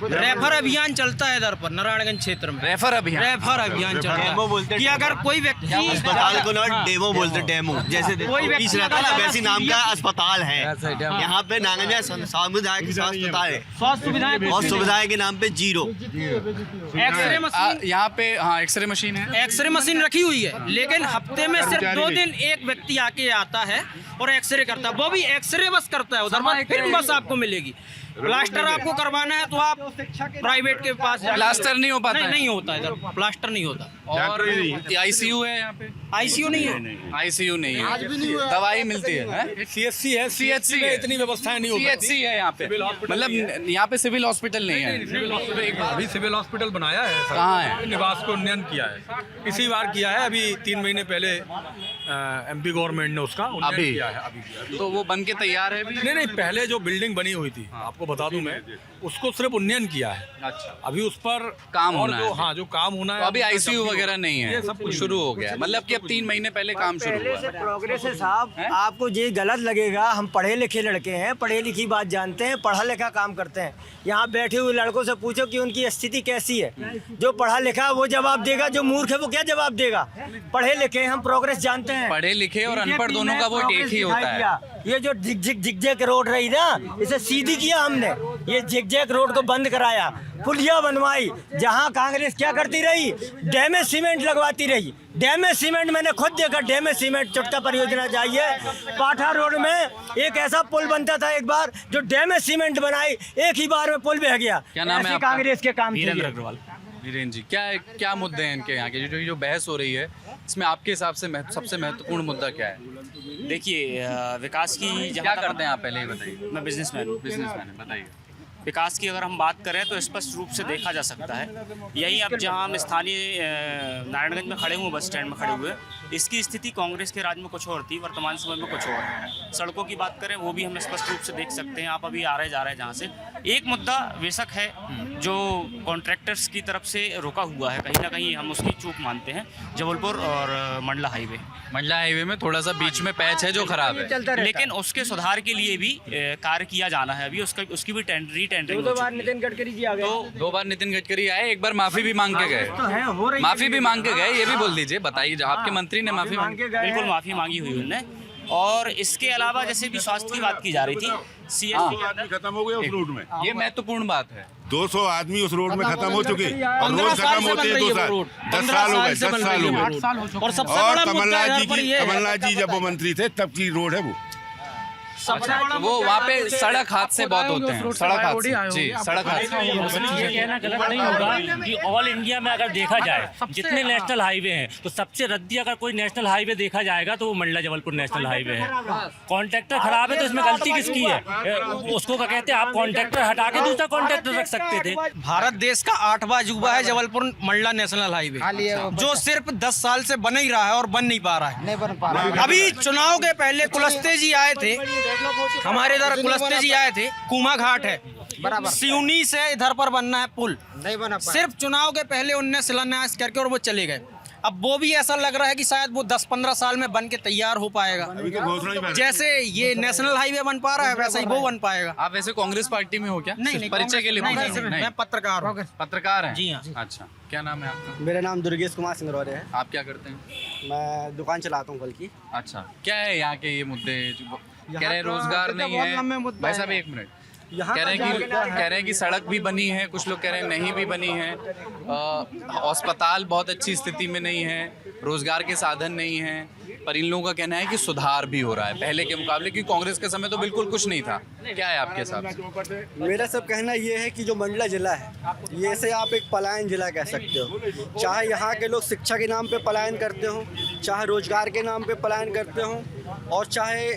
G: रेफर अभियान चलता है इधर पर नारायणगंज क्षेत्र में।
C: रेफर अभियान
G: चलता है कि अगर कोई व्यक्ति
O: अस्पताल को ना डेमो बोलते, डेमो जैसे
G: कोई व्यक्ति
O: रहता ना, वैसे नाम का अस्पताल है यहाँ पे नारायणगंज में। सामुदायिक अस्पताल है,
G: स्वास्थ्य सुविधाएं
O: और सुविधाएं के नाम पे 0।
G: एक्सरे मशीन
C: यहाँ पे, हाँ एक्सरे मशीन है।
G: एक्सरे मशीन रखी हुई है, लेकिन हफ्ते में सिर्फ 2 दिन एक व्यक्ति आके आता है और एक्सरे करता है। वो भी एक्सरे बस करता है उधर पर, फिर बस आपको मिलेगी। प्लास्टर आपको करवाना है तो आप प्राइवेट के पास।
C: प्लास्टर नहीं हो पाता?
G: नहीं होता इधर, प्लास्टर नहीं होता।
C: और आईसीयू है यहाँ पे?
G: आईसीयू नहीं है।
C: आईसीयू नहीं है। दवाई मिलती है।
A: सीएचसी है, सीएचसी में इतनी व्यवस्थाएं नहीं होती।
C: सीएचसी है यहाँ पे, मतलब यहाँ पे सिविल हॉस्पिटल नहीं है।
A: अभी सिविल हॉस्पिटल बनाया है।
C: कहाँ है?
A: निवास को उन्नयन किया है, इसी बार किया है। अभी 3 महीने पहले एमपी गवर्नमेंट ने उसका उन्नयन किया है। अभी
C: तो वो बन के तैयार है?
A: नहीं, पहले जो बिल्डिंग बनी हुई थी, आपको बता दूं मैं, उसको सिर्फ उन्नयन किया है।
C: अच्छा,
A: अभी उस पर
C: काम होना है।
A: हाँ, जो काम होना है।
C: तो अभी आईसीयू वगैरह नहीं है, सब कुछ शुरू हो गया है। मतलब कि अब 3 महीने पहले काम शुरू हुआ।
G: प्रोग्रेस है साहब, आपको ये गलत लगेगा। हम पढ़े लिखे लड़के हैं, पढ़े लिखी बात जानते हैं, पढ़ा लिखा काम करते हैं। यहाँ बैठे हुए लड़कों से पूछो कि उनकी स्थिति कैसी है। जो पढ़ा लिखा वो जवाब देगा, जो मूर्ख है वो क्या जवाब देगा। पढ़े लिखे हम प्रोग्रेस जानते हैं।
C: पढ़े लिखे और अनपढ़ दोनों का वोट एक ही होता है।
G: ये जो जिग रोड रही ना, इसे सीधी किया हमने। ये जिग रोड को बंद कराया, पुलिया बनवाई। जहां कांग्रेस क्या करती रही, डैमेज सीमेंट लगवाती रही। डैमेज सीमेंट मैंने खुद देखा, डैमेज सीमेंट चुटका परियोजना चाहिए। पाठा रोड में एक ऐसा पुल बनता था एक बार, जो डैमेज सीमेंट बनाई, एक ही बार में पुल बह गया।
C: क्या नाम है आपका?
G: कांग्रेस के काम।
C: वीरेंद्र अग्रवाल। वीरेंद्र जी, क्या मुद्दे हैं इनके यहाँ के, जो बहस हो रही है, इसमें आपके हिसाब से सबसे महत्वपूर्ण मुद्दा क्या है?
P: देखिए, विकास की
C: क्या करते हैं आप, पहले ही बताइए।
P: मैं बिजनेसमैन हूँ।
C: बताइए।
P: विकास की अगर हम बात करें तो स्पष्ट रूप से देखा जा सकता है। यही अब जहां हम स्थानीय नारायणगंज में खड़े हुए, बस स्टैंड में खड़े हुए, इसकी स्थिति कांग्रेस के राज में कुछ और थी, वर्तमान समय में कुछ और है। सड़कों की बात करें वो भी हम स्पष्ट रूप से देख सकते हैं। आप अभी आ रहे जा रहे हैं जहाँ से। एक मुद्दा बेशक है जो कॉन्ट्रैक्टर्स की तरफ से रुका हुआ है, कहीं ना कहीं हम उसकी चूक मानते हैं। जबलपुर और मंडला हाईवे
C: में थोड़ा सा बीच में पैच है जो खराब है,
P: लेकिन उसके सुधार के लिए भी कार्य किया जाना है। अभी उसकी भी टेंडरिंग
G: 2 बार नितिन गडकरी जी आ गए।
C: 2 बार नितिन गडकरी आए, एक बार माफी भी मांग के गए। माफी भी मांग के गए, ये भी बोल दीजिए, बताइए। आपके मंत्री ने माफी मांगी?
P: बिल्कुल माफी मांगी हुई उन्होंने। और इसके अलावा जैसे भी स्वास्थ्य की बात की जा रही थी,
N: 200 आदमी खत्म हो गए उस रूट में।
C: ये महत्वपूर्ण बात है।
N: 200 आदमी उस रोड में खत्म हो चुके और रोज खत्म होते हैं 2 साल 10 साल हो गए 10 साल हो गए। और कमलनाथ जी जब वो मंत्री थे तब की रोड है वो।
C: वो वहाँ पे सड़क हादसे बहुत होते हैं, सड़क हादसे जी, सड़क हादसे।
J: ये कहना गलत नहीं होगा कि ऑल इंडिया में अगर देखा जाए जितने नेशनल हाईवे हैं तो सबसे रद्दी अगर कोई नेशनल हाईवे देखा जाएगा तो वो मंडला जबलपुर नेशनल हाईवे है। कॉन्ट्रैक्टर खराब है तो इसमें गलती किसकी है? उसको क्या कहते हैं, आप कॉन्ट्रैक्टर हटा के दूसरा कॉन्ट्रैक्टर रख सकते थे।
E: भारत देश का 8वां अजूबा है जबलपुर मंडला नेशनल हाईवे, जो सिर्फ 10 साल से बन ही रहा है और बन नहीं पा रहा है। अभी चुनाव के पहले कुलस्ते जी आए थे, हमारे इधर कुलस्ते जी आए थे, कुमा घाट है, सिवनी से इधर पर बनना है पुल, नहीं बना पाया। सिर्फ चुनाव के पहले उनने शिलान्यास करके और वो चले गए। अब वो भी ऐसा लग रहा है कि शायद वो 10-15 साल में बन के तैयार हो पाएगा। जैसे ये नेशनल हाईवे बन पा रहा है वैसे ही वो बन पाएगा।
C: आप वैसे कांग्रेस पार्टी में हो क्या?
E: नहीं,
C: परिचय के लिए
E: मैं पत्रकार हूँ।
C: पत्रकार हैं?
E: जी हाँ।
C: अच्छा, क्या नाम है आपका?
M: मेरा नाम दुर्गेश कुमार सिंगरौरे है।
C: आप क्या करते हैं?
M: मैं दुकान चलाता हूँ फल की।
C: अच्छा, क्या है यहाँ के ये मुद्दे? कह रहे हैं रोजगार नहीं है। भाई साहब एक मिनट, कह रहे हैं कि सड़क भी बनी है, कुछ लोग कह रहे हैं नहीं भी बनी है, अस्पताल बहुत अच्छी स्थिति में नहीं है, रोजगार के साधन नहीं है, पर इन लोगों का कहना है कि सुधार भी हो रहा है पहले के मुकाबले, क्योंकि कांग्रेस के समय तो बिल्कुल कुछ नहीं था। क्या है आपके हिसाब से?
M: मेरा सब कहना ये है कि जो मंडला जिला है ये से आप एक पलायन जिला कह सकते हो। चाहे यहाँ के लोग शिक्षा के नाम पे पलायन करते हो, चाहे रोजगार के नाम पे पलायन करते हो, और चाहे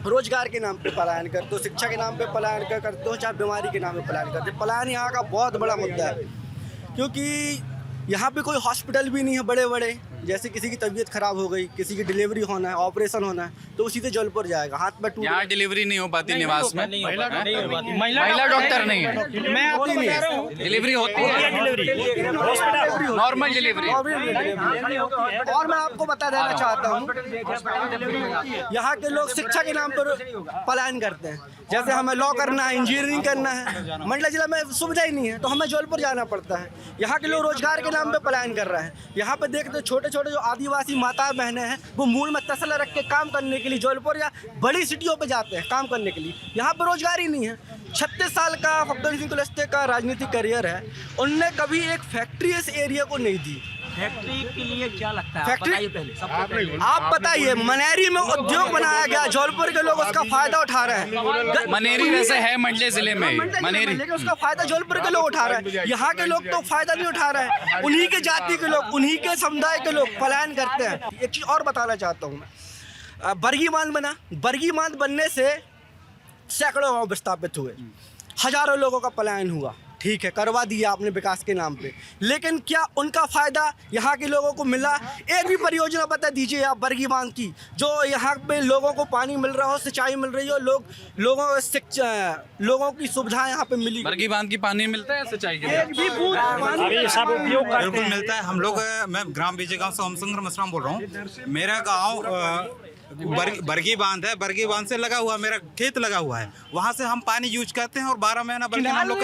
M: रोजगार के नाम पे पलायन करते हो, शिक्षा के नाम पे पलायन करते हो, चाहे बीमारी के नाम पे पलायन करते हो। पलायन यहाँ का बहुत बड़ा मुद्दा है, क्योंकि यहाँ पे कोई हॉस्पिटल भी नहीं है बड़े बड़े। जैसे किसी की तबीयत खराब हो गई, किसी की डिलीवरी होना है, ऑपरेशन होना है, तो वो सीधे जबलपुर जाएगा। हाथ में
C: यहाँ डिलीवरी नहीं हो पाती निवास में? महिला डॉक्टर नहीं है,
M: मैं आती नहीं है,
C: डिलीवरी होती है, नॉर्मल डिलीवरी।
M: और मैं आपको बता देना चाहता हूँ, यहाँ के लोग शिक्षा के नाम पर पलायन करते हैं। जैसे हमें लॉ करना है, इंजीनियरिंग करना है, मंडला जिला में सुविधा ही नहीं है तो हमें जबलपुर जाना पड़ता है। यहाँ के लोग रोजगार के नाम पे पलायन कर रहे हैं। यहाँ पे देखते छोटे छोटे जो आदिवासी माता बहनें हैं वो मूल में तसला रख के काम करने के लिए जबलपुर या बड़ी सिटियों पे जाते हैं काम करने के लिए। यहाँ पर रोजगार ही नहीं है। 36 साल का फग्गन सिंह कुलस्ते का राजनीतिक करियर है, उनने कभी एक फैक्ट्री इस एरिया को नहीं दी।
G: फैक्ट्री के लिए क्या लगता है
M: फैक्ट्री
G: पहले
M: आप बताइए। मनेरी में उद्योग बनाया गया, जबलपुर के लोग उसका फायदा उठा रहे हैं।
C: मनेरी वैसे है मंडले जिले में, मनेरी,
M: लेकिन उसका फायदा जबलपुर के लोग उठा रहे हैं। यहाँ के लोग तो फायदा नहीं उठा रहे हैं। उन्हीं के जाति के लोग, उन्हीं के समुदाय के लोग पलायन करते हैं। एक चीज़ और बताना चाहता हूँ मैं, बरगी बांध बना, बरगी बांध बनने से सैकड़ों गाँव विस्थापित हुए, हजारों लोगों का पलायन हुआ। ठीक है, करवा दिया आपने विकास के नाम पे, लेकिन क्या उनका फ़ायदा यहाँ के लोगों को मिला? एक भी परियोजना बता दीजिए आप बरगी बांध की जो यहाँ पे लोगों को पानी मिल रहा हो, सिंचाई मिल रही हो, लोगों की सुविधा यहाँ पे मिली।
C: बरगी बांध की पानी मिलता है, सिंचाई की
M: एक भी बूंद पानी
Q: बिल्कुल मिलता है। हम लोग, मैं ग्राम विजय गाँव से ओमशंकर मशराम बोल रहा हूँ। मेरा गाँव बरगी बांध है, बरगी बांध से लगा हुआ मेरा खेत लगा हुआ है, वहाँ से हम पानी यूज करते हैं और 12 महीना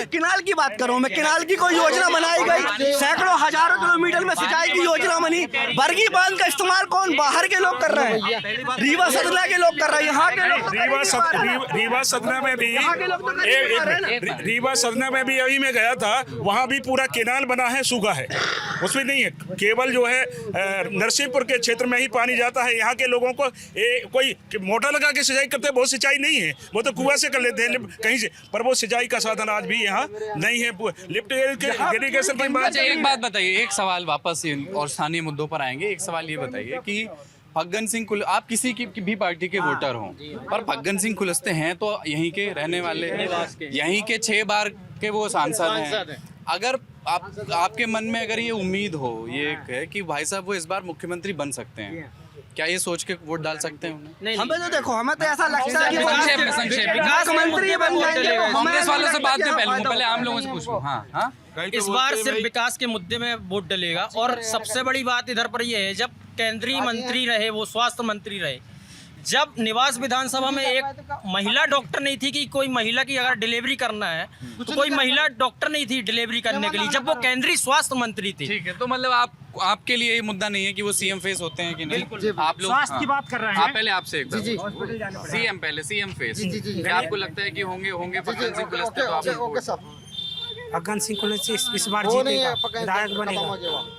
M: किनाल की बात करूँ मैं, किनाल की कोई योजना बनाई गई, सैकड़ों हजारों किलोमीटर में सिंचाई की योजना बनी। बरगी बांध का इस्तेमाल कौन? बाहर के लोग कर रहे हैं, रीवा सतना के लोग कर रहे हैं। यहाँ के लोग
L: रीवा सतना में भी, रीवा सतना में भी अभी मैं गया था, वहाँ भी पूरा केनाल बना है, सूखा है, उसमें नहीं है। केवल जो है नरसिंहपुर के क्षेत्र में ही पानी जाता है। यहाँ के लोगों को कोई मोटर लगा के सिंचाई करते हैं, बहुत सिंचाई नहीं है, वो तो कुआं से कर लेते हैं कहीं से, पर वो सिंचाई का साधन आज भी यहाँ नहीं है। लिफ्ट इरिगेशन की बात।
C: एक बात बताइए, एक सवाल वापस और स्थानीय मुद्दों पर आएंगे। एक सवाल ये बताइए कि फग्गन सिंह, आप किसी की भी पार्टी के वोटर हों, पर फग्गन सिंह कुलस्ते हैं तो यहीं के रहने वाले, यहीं के 6 बार के वो सांसद हैं। अगर आपके मन में अगर ये उम्मीद हो, ये है कि भाई साहब वो इस बार मुख्यमंत्री बन सकते हैं, क्या ये सोच के वोट डाल सकते हैं उन्हें?
M: हमें तो देखो, हमें तो ऐसा लगता है कि
C: संक्षेप
M: विकास मंत्री बन जाएंगे।
C: कांग्रेस वालों से बात नहीं, पहले आम लोगों से पूछो। हाँ,
E: इस बार सिर्फ विकास के मुद्दे में वोट डलेगा। और सबसे बड़ी बात इधर पर यह है, जब केंद्रीय मंत्री रहे, वो स्वास्थ्य मंत्री रहे,
G: जब निवास विधानसभा में एक महिला डॉक्टर नहीं थी कि कोई महिला की अगर डिलीवरी करना है तो कोई महिला डॉक्टर नहीं थी डिलीवरी करने के लिए, जब वो केंद्रीय स्वास्थ्य मंत्री थी।
C: ठीक है, तो मतलब आपके लिए ये मुद्दा नहीं है कि वो सीएम फेस होते हैं कि नहीं? आप लोग
J: स्वास्थ्य की बात कर रहे हैं।
C: आप पहले आपसे एक सीएम पहले सीएम फेस क्या आपको लगता है कि होंगे फग्गन सिंह कुलस्ते? तो आप
J: फग्गन सिंह कुलस्ते इस बार जीतेगा, विधायक बनेगा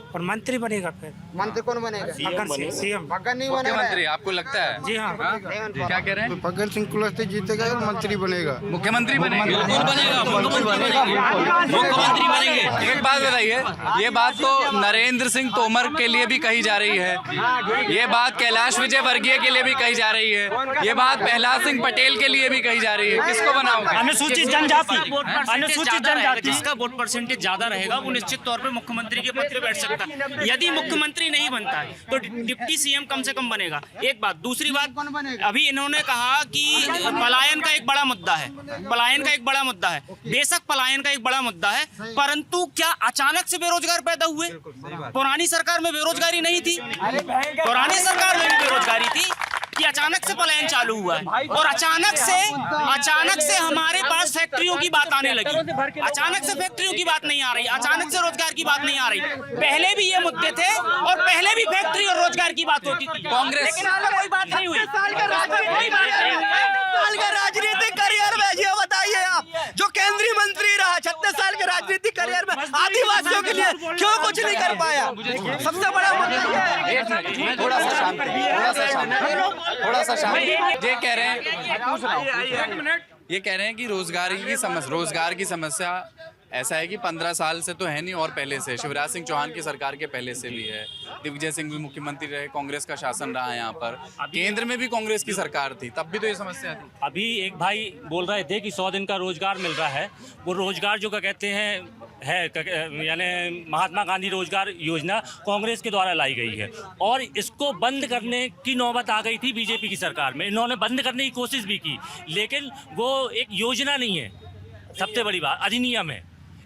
J: और मंत्री बनेगा। फिर
M: मंत्री कौन बनेगा?
J: फग्गन सिंह सीएम।
M: फग्गन नहीं बनेगा
C: मुख्यमंत्री आपको लगता है?
J: जी हाँ।
C: क्या कह रहे हैं?
D: फग्गन सिंह कुलस्ते जीतेगा और मंत्री बनेगा।
C: मुख्यमंत्री बनेंगे? मुख्यमंत्री बनेंगे। एक बात बताइए, ये बात तो नरेंद्र सिंह तोमर के लिए भी कही जा रही है, ये बात कैलाश विजयवर्गीय के लिए भी कही जा रही है, ये बात प्रहलाद सिंह पटेल के लिए भी कही जा रही है। किसको बनाओगे?
J: अनुसूचित जनजाति, अनुसूचित जनजाति
P: जिसका वोट परसेंटेज ज्यादा रहेगा वो निश्चित तौर पर मुख्यमंत्री के पद पे बैठ सकता है। यदि मुख्यमंत्री नहीं बनता है तो डिप्टी सीएम कम से कम बनेगा। एक बात। दूसरी बात, अभी इन्होंने कहा कि पलायन का एक बड़ा मुद्दा है, पलायन का एक बड़ा मुद्दा है। बेशक पलायन का एक बड़ा मुद्दा है, परंतु क्या अचानक से बेरोजगार पैदा हुए? पुरानी सरकार में बेरोजगारी नहीं थी, पुरानी सरकार में भी बेरोजगारी थी कि अचानक से पलायन चालू हुआ है और अचानक से हमारे पास फैक्ट्रियों की बात आने लगी। अचानक से फैक्ट्रियों की बात नहीं आ रही, अचानक से रोजगार की बात नहीं आ रही। पहले भी ये मुद्दे थे और पहले भी फैक्ट्री और रोजगार की बात होती थी कांग्रेस, लेकिन आज कोई बात नहीं हुई।
M: राजनीतिक करियर में ये बताइए आप, जो केंद्रीय मंत्री रहा 36 साल के राजनीतिक करियर में आदिवासियों के लिए क्यों कुछ नहीं कर पाया? सबसे बड़ा मुद्दा है।
C: थोड़ा सा शांति। ये कह रहे हैं कि रोजगार की समस्या ऐसा है कि 15 साल से तो है नहीं और पहले से शिवराज सिंह चौहान की सरकार के पहले से भी है। दिग्विजय सिंह भी मुख्यमंत्री रहे, कांग्रेस का शासन रहा है यहाँ पर, केंद्र में भी कांग्रेस की सरकार थी, तब भी तो ये समस्या थी।
J: अभी एक भाई बोल रहे थे कि 100 दिन का रोजगार मिल रहा है। वो रोजगार जो क्या कहते हैं यानी महात्मा गांधी रोजगार योजना कांग्रेस के द्वारा लाई गई है और इसको बंद करने की नौबत आ गई थी बीजेपी की सरकार में। इन्होंने बंद करने की कोशिश भी की, लेकिन वो एक योजना नहीं है, सबसे बड़ी बात अधिनियम है,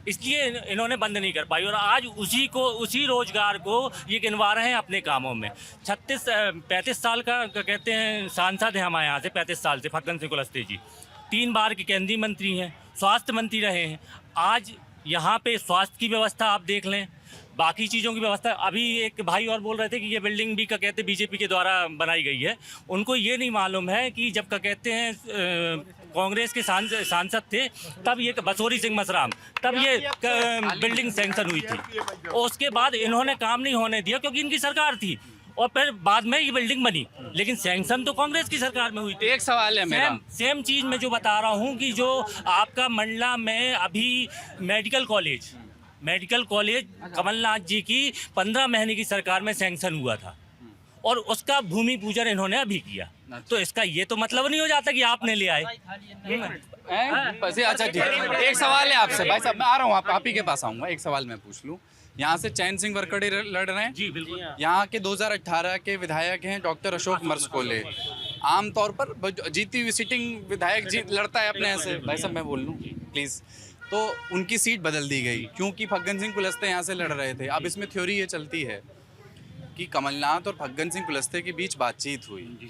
J: इसलिए इन्होंने बंद नहीं कर पाई। और आज उसी रोजगार को ये गिनवा रहे हैं अपने कामों में। 35 साल का कहते हैं सांसद है हमारे यहाँ से, 35 साल से फग्गन सिंह कुलस्ते जी 3 बार के केंद्रीय मंत्री हैं, स्वास्थ्य मंत्री रहे हैं। आज यहाँ पे स्वास्थ्य की व्यवस्था आप देख लें, बाकी चीज़ों की व्यवस्था। अभी एक भाई और बोल रहे थे कि ये बिल्डिंग भी क्या कहते हैं बीजेपी के द्वारा बनाई गई है। उनको ये नहीं मालूम है कि जब क्या कहते हैं कांग्रेस के सांसद थे तब ये बसोरी सिंह मसराम, तब ये बिल्डिंग सैंक्शन हुई थी और उसके बाद इन्होंने काम नहीं होने दिया क्योंकि इनकी सरकार थी और फिर बाद में ये बिल्डिंग बनी, लेकिन सैंक्शन तो कांग्रेस की सरकार में हुई थी।
C: एक सवाल है मेरा,
J: सेम चीज़ मैं जो बता रहा हूँ कि जो आपका मंडला में अभी मेडिकल कॉलेज कमलनाथ जी की 15 महीने की सरकार में सैंक्शन हुआ था और उसका भूमि पूजन इन्होंने अभी किया। तो इसका ये तो मतलब नहीं हो जाता कि आपने ले आए।
C: अच्छा ठीक है, एक सवाल है आपसे भाई साहब, मैं आ रहा हूँ, आप ही के पास आऊँगा। एक सवाल मैं पूछ लूँ, यहाँ से चैन सिंह वरकड़े लड़ रहे हैं।
J: जी बिल्कुल।
C: यहाँ के 2018 के विधायक हैं डॉक्टर अशोक मरसकोले। आमतौर पर जीती हुई सिटिंग विधायक लड़ता है अपने ऐसे। भाई साहब मैं बोल लूँ प्लीज़, तो उनकी सीट बदल दी गई क्योंकि फग्गन सिंह कुलस्ते यहाँ से लड़ रहे थे। अब इसमें थ्योरी ये चलती है कि कमलनाथ और फग्गन सिंह कुलस्ते के बीच बातचीत हुई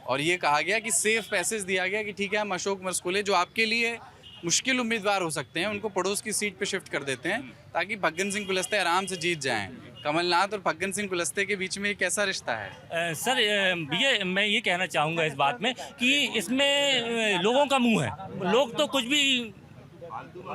C: और ये कहा गया कि सेफ पैसेज दिया गया कि ठीक है हम अशोक मरसकोले जो आपके लिए मुश्किल उम्मीदवार हो सकते हैं उनको पड़ोस की सीट पे शिफ्ट कर देते हैं ताकि फग्गन सिंह कुलस्ते आराम से जीत जाएं। कमलनाथ और फग्गन सिंह कुलस्ते के बीच में एक कैसा रिश्ता है?
J: सर मैं ये कहना चाहूँगा इस बात में कि इसमें लोगों का मुँह है, लोग तो कुछ भी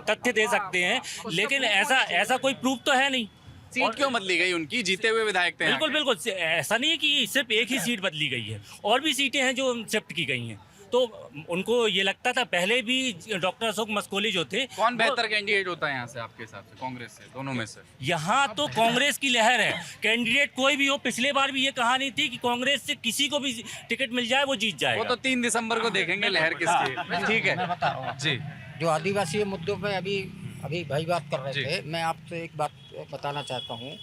J: तथ्य दे सकते हैं लेकिन ऐसा कोई प्रूफ तो है नहीं।
C: सीट क्यों बदली गई उनकी? जीते हुए विधायक थे।
J: बिल्कुल ऐसा नहीं है कि सिर्फ एक ही सीट बदली गई है, और भी सीटें हैं जो शिफ्ट की गई हैं। तो उनको ये लगता था पहले भी डॉक्टर अशोक मस्कोली जो थे।
C: कौन बेहतर कैंडिडेट होता है यहाँ से आपके हिसाब से, कांग्रेस से, दोनों में से?
J: यहाँ तो कांग्रेस की लहर है, कैंडिडेट कोई भी हो। पिछले बार भी ये कहानी थी कि कांग्रेस से किसी को भी टिकट मिल जाए वो जीत जाएगा।
C: वो तो 3 दिसंबर को देखेंगे लहर किसकी। ठीक है जी।
R: जो आदिवासी मुद्दों पे अभी भाई बात कर रहे थे, मैं आपसे एक बात बताना चाहता हूँ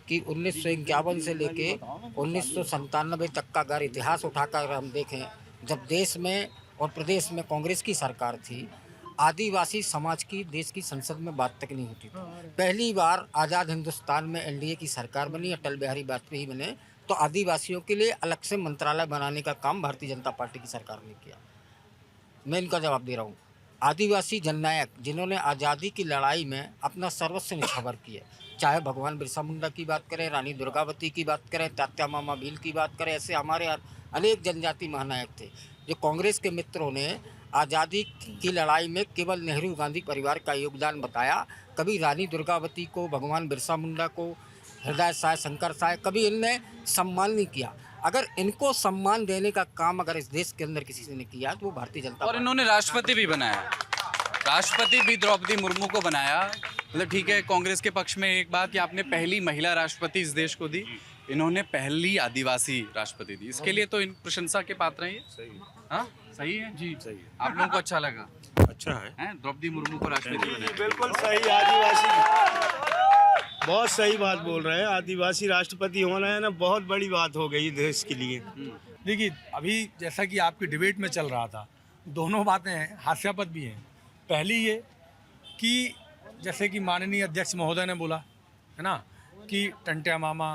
R: कि 1951 से लेके 1997 तक का अगर इतिहास उठाकर हम देखें, जब देश में और प्रदेश में कांग्रेस की सरकार थी, आदिवासी समाज की देश की संसद में बात तक नहीं होती थी। पहली बार आज़ाद हिंदुस्तान में एनडीए की सरकार बनी, अटल बिहारी वाजपेयी बने तो आदिवासियों के लिए अलग से मंत्रालय बनाने का काम भारतीय जनता पार्टी की सरकार ने किया। मैं इनका जवाब दे रहा हूँ। आदिवासी जननायक जिन्होंने आज़ादी की लड़ाई में अपना सर्वस्व निछावर किया, चाहे भगवान बिरसा मुंडा की बात करें, रानी दुर्गावती की बात करें, तात्या मामा भील की बात करें, ऐसे हमारे अनेक जनजाति महानायक थे जो कांग्रेस के मित्रों ने आज़ादी की लड़ाई में केवल नेहरू गांधी परिवार का योगदान बताया। कभी रानी दुर्गावती को, भगवान बिरसा मुंडा को, हृदय साय, शंकर साय, कभी इनने सम्मान नहीं किया। अगर इनको सम्मान देने का काम अगर इस देश के अंदर किसी ने किया तो वो भारतीय जनता
C: और इन्होंने राष्ट्रपति भी बनाया, राष्ट्रपति भी द्रौपदी मुर्मू को बनाया। मतलब ठीक है, कांग्रेस के पक्ष में एक बात कि आपने पहली महिला राष्ट्रपति इस देश को दी, इन्होंने पहली आदिवासी राष्ट्रपति दी, इसके लिए तो इन प्रशंसा के पात्र हैं। सही, हाँ सही है जी, सही है। आप लोगों को अच्छा लगा?
L: अच्छा है,
C: द्रौपदी मुर्मू को राष्ट्रपति बनाया।
K: बिल्कुल सही, आदिवासी बहुत सही बात बोल रहे हैं। आदिवासी राष्ट्रपति होना है ना, बहुत बड़ी बात हो गई देश के लिए।
A: देखिए, अभी जैसा कि आपकी डिबेट में चल रहा था, दोनों बातें हैं, हास्यास्पद भी हैं। पहली ये कि जैसे कि माननीय अध्यक्ष महोदय ने बोला है ना कि टंट्या मामा,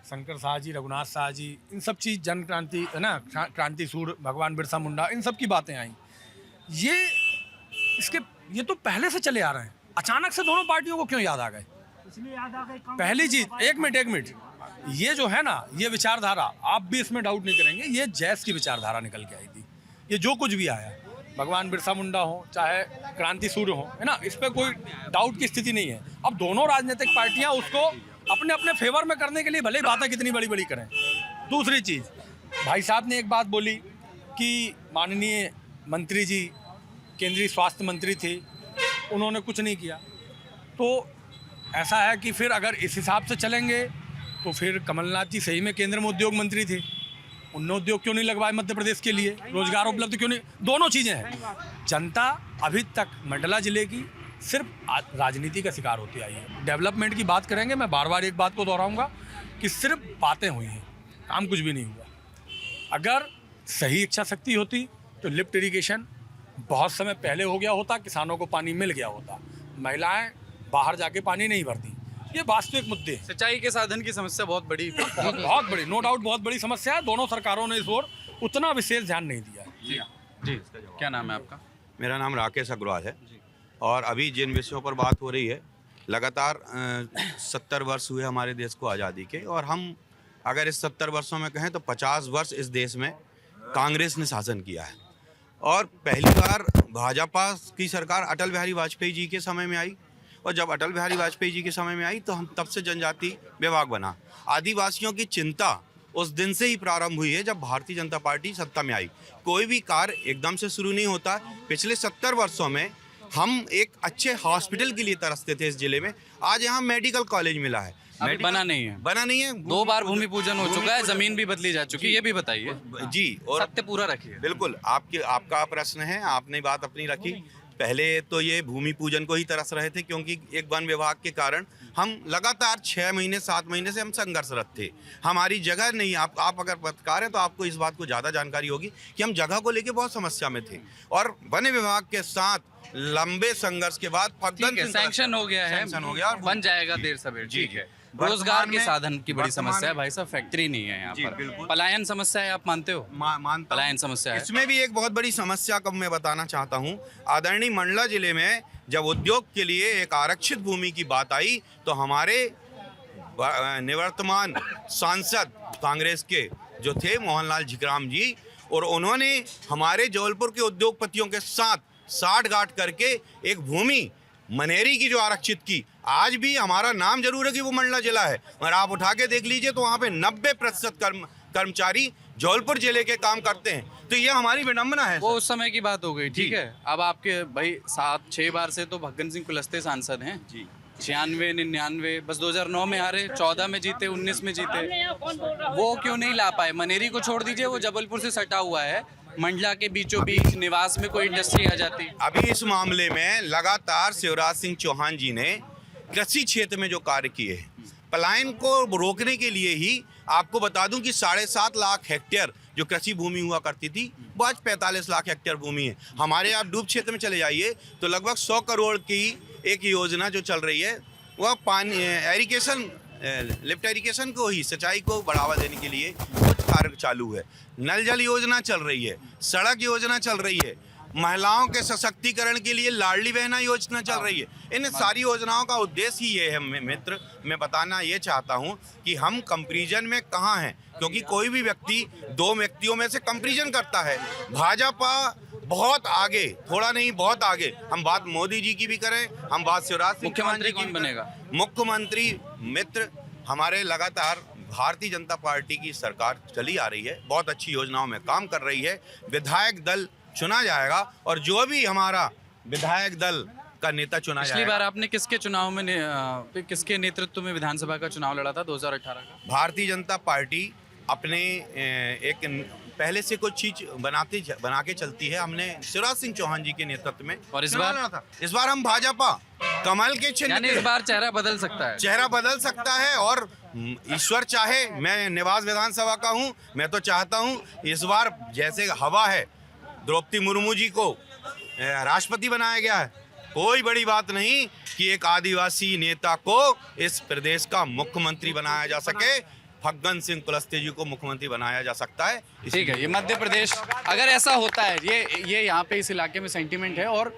A: शंकर शाह जी, रघुनाथ शाह जी, इन सब चीज़ जन क्रांति है ना, क्रांति सूर्य भगवान बिरसा मुंडा, इन सब की बातें आई। ये तो पहले से चले आ रहे हैं, अचानक से दोनों पार्टियों को क्यों याद आ गए? पहली चीज, एक मिनट, ये जो है ना, ये विचारधारा, आप भी इसमें डाउट नहीं करेंगे, ये जैस की विचारधारा निकल के आई थी। ये जो कुछ भी आया, भगवान बिरसा मुंडा हो चाहे क्रांति सूर्य हो, है ना, इस पर कोई डाउट की स्थिति नहीं है। अब दोनों राजनीतिक पार्टियां उसको अपने अपने फेवर में करने के लिए भले ही बातें कितनी बड़ी बड़ी करें। दूसरी चीज़, भाई साहब ने एक बात बोली कि माननीय मंत्री जी केंद्रीय स्वास्थ्य मंत्री थे, उन्होंने कुछ नहीं किया। तो ऐसा है कि फिर अगर इस हिसाब से चलेंगे तो फिर कमलनाथ जी सही में केंद्र में उद्योग मंत्री थे, उन्होंने उद्योग क्यों नहीं लगवाए मध्य प्रदेश के लिए, रोजगार उपलब्ध क्यों नहीं? दोनों चीज़ें हैं। जनता अभी तक मंडला जिले की सिर्फ राजनीति का शिकार होती आई है। डेवलपमेंट की बात करेंगे, मैं बार बार एक बात को दोहराऊंगा कि सिर्फ बातें हुई हैं, काम कुछ भी नहीं हुआ। अगर सही इच्छा शक्ति होती तो लिफ्ट इरिगेशन बहुत समय पहले हो गया होता, किसानों को पानी मिल गया होता, महिलाएं बाहर जाके पानी नहीं भरती। ये वास्तविक मुद्दे हैं।
C: सिंचाई के साधन की समस्या बहुत बड़ी,
A: बहुत बड़ी, नो डाउट बहुत बड़ी समस्या है। दोनों सरकारों ने इस ओर उतना विशेष ध्यान नहीं दिया है।
C: जी, क्या नाम है आपका?
H: मेरा नाम राकेश अग्रवाल है। और अभी जिन विषयों पर बात हो रही है, लगातार 70 वर्ष हुए हमारे देश को आज़ादी के, और हम अगर इस 70 वर्षों में कहें तो 50 वर्ष इस देश में कांग्रेस ने शासन किया है। और पहली बार भाजपा की सरकार अटल बिहारी वाजपेयी जी के समय में आई, और जब अटल बिहारी वाजपेयी जी के समय में आई तो हम तब से जनजाति विभाग बना। आदिवासियों की चिंता उस दिन से ही प्रारंभ हुई है जब भारतीय जनता पार्टी सत्ता में आई। कोई भी कार्य एकदम से शुरू नहीं होता। पिछले 70 वर्षों में हम एक अच्छे हॉस्पिटल के लिए तरसते थे इस जिले में, आज यहाँ मेडिकल कॉलेज मिला है।
C: अभी बना नहीं है। 2 बार भूमि पूजन हो चुका है, जमीन भी बदली जा चुकी है, ये भी बताइए
H: जी। और
C: सत्य पूरा रखिए।
H: बिल्कुल, आपका प्रश्न है, आपने बात अपनी रखी। पहले तो ये भूमि पूजन को ही तरस रहे थे, क्योंकि एक वन विभाग के कारण हम लगातार 6 महीने 7 महीने से हम संघर्षरत थे। हमारी जगह नहीं, आप अगर पत्रकार हैं तो आपको इस बात को ज़्यादा जानकारी होगी कि हम जगह को लेके बहुत समस्या में थे, और वन विभाग के साथ लंबे संघर्ष के बाद
C: सैंक्शन हो गया है, बन जाएगा देर सवेर। ठीक है। रोजगार के साधन की बड़ी समस्या है भाई साहब, फैक्ट्री नहीं है यहाँ पर। पलायन समस्या है, आप मानते हो?
H: मानता।
C: पलायन समस्या है।
H: इसमें भी एक बहुत बड़ी समस्या को मैं बताना चाहता हूँ। आदरणीय मंडला जिले में जब उद्योग के लिए एक आरक्षित भूमि की बात आई तो हमारे निवर्तमान सांसद कांग्रेस के जो थे मोहनलाल झिकराम जी, और उन्होंने हमारे जबलपुर के उद्योगपतियों के साथ साठगांठ करके एक भूमि मनेरी की जो आरक्षित की, आज भी हमारा नाम जरूर है कि वो मंडला जिला है, और आप उठा के देख लीजिए तो वहाँ पे 90% कर्मचारी जबलपुर जिले के काम करते हैं। तो ये हमारी विडंबना है।
C: वो उस समय की बात हो गई, ठीक है। अब आपके भाई 7-6 बार से तो भगत सिंह कुलस्ते सांसद हैं जी, 96, 99, बस 2009 में हारे, 14 में जीते, 19 में जीते। वो क्यों नहीं ला पाए? मनेरी को छोड़ दीजिए, वो जबलपुर से सटा हुआ है, मंडला के बीचों बीच निवास में कोई इंडस्ट्री आ जाती।
H: अभी इस मामले में लगातार शिवराज सिंह चौहान जी ने कृषि क्षेत्र में जो कार्य किए हैं, पलायन को रोकने के लिए ही आपको बता दूं कि 7.5 लाख हेक्टेयर जो कृषि भूमि हुआ करती थी वो आज 45 लाख हेक्टेयर भूमि है। हमारे आप डूब क्षेत्र में चले जाइए तो लगभग 100 करोड़ की एक योजना जो चल रही है, वह पानी इरिगेशन लिफ्ट इरिगेशन को ही, सिंचाई को बढ़ावा देने के लिए कुछ कार्य चालू है। नल जल योजना चल रही है, सड़क योजना चल रही है, महिलाओं के सशक्तिकरण के लिए लाडली बहना योजना चल रही है। इन सारी योजनाओं का उद्देश्य ही ये है मित्र, मैं बताना ये चाहता हूँ कि हम कंपैरिजन में कहाँ हैं, क्योंकि कोई भी व्यक्ति दो व्यक्तियों में से कंपैरिजन करता है। भाजपा बहुत आगे, थोड़ा नहीं बहुत आगे। हम बात मोदी जी की भी करें, हम बात शिवराज सिंह चौहान जी की भी बनेगा मुख्यमंत्री। मित्र, हमारे लगातार भारतीय जनता पार्टी की सरकार चली आ रही है, बहुत अच्छी योजनाओं में काम कर रही है। विधायक दल चुना जाएगा और जो भी हमारा विधायक दल का नेता चुना जाएगा।
C: पिछली बार आपने किसके चुनाव में किसके नेतृत्व में विधानसभा का चुनाव लड़ा था 2018 का?
H: भारतीय जनता पार्टी अपने एक पहले से कुछ चीज बना के चलती है। हमने शिवराज सिंह चौहान जी के नेतृत्व में,
C: और इस
H: बार हम भाजपा कमल के चिन्ह,
C: यानी इस बार चेहरा बदल सकता है।
H: चेहरा बदल सकता है और ईश्वर चाहे, मैं निवास विधानसभा का हूँ, मैं तो चाहता हूँ इस बार जैसे हवा है, द्रौपदी मुर्मू जी को राष्ट्रपति बनाया गया है। कोई बड़ी बात नहीं कि एक आदिवासी नेता को इस प्रदेश का मुख्यमंत्री बनाया जा सके। फग्गन सिंह कुलस्ते जी को मुख्यमंत्री बनाया जा सकता है।
C: ठीक है, ये मध्य प्रदेश अगर ऐसा होता है, ये यहाँ पे इस इलाके में सेंटीमेंट है। और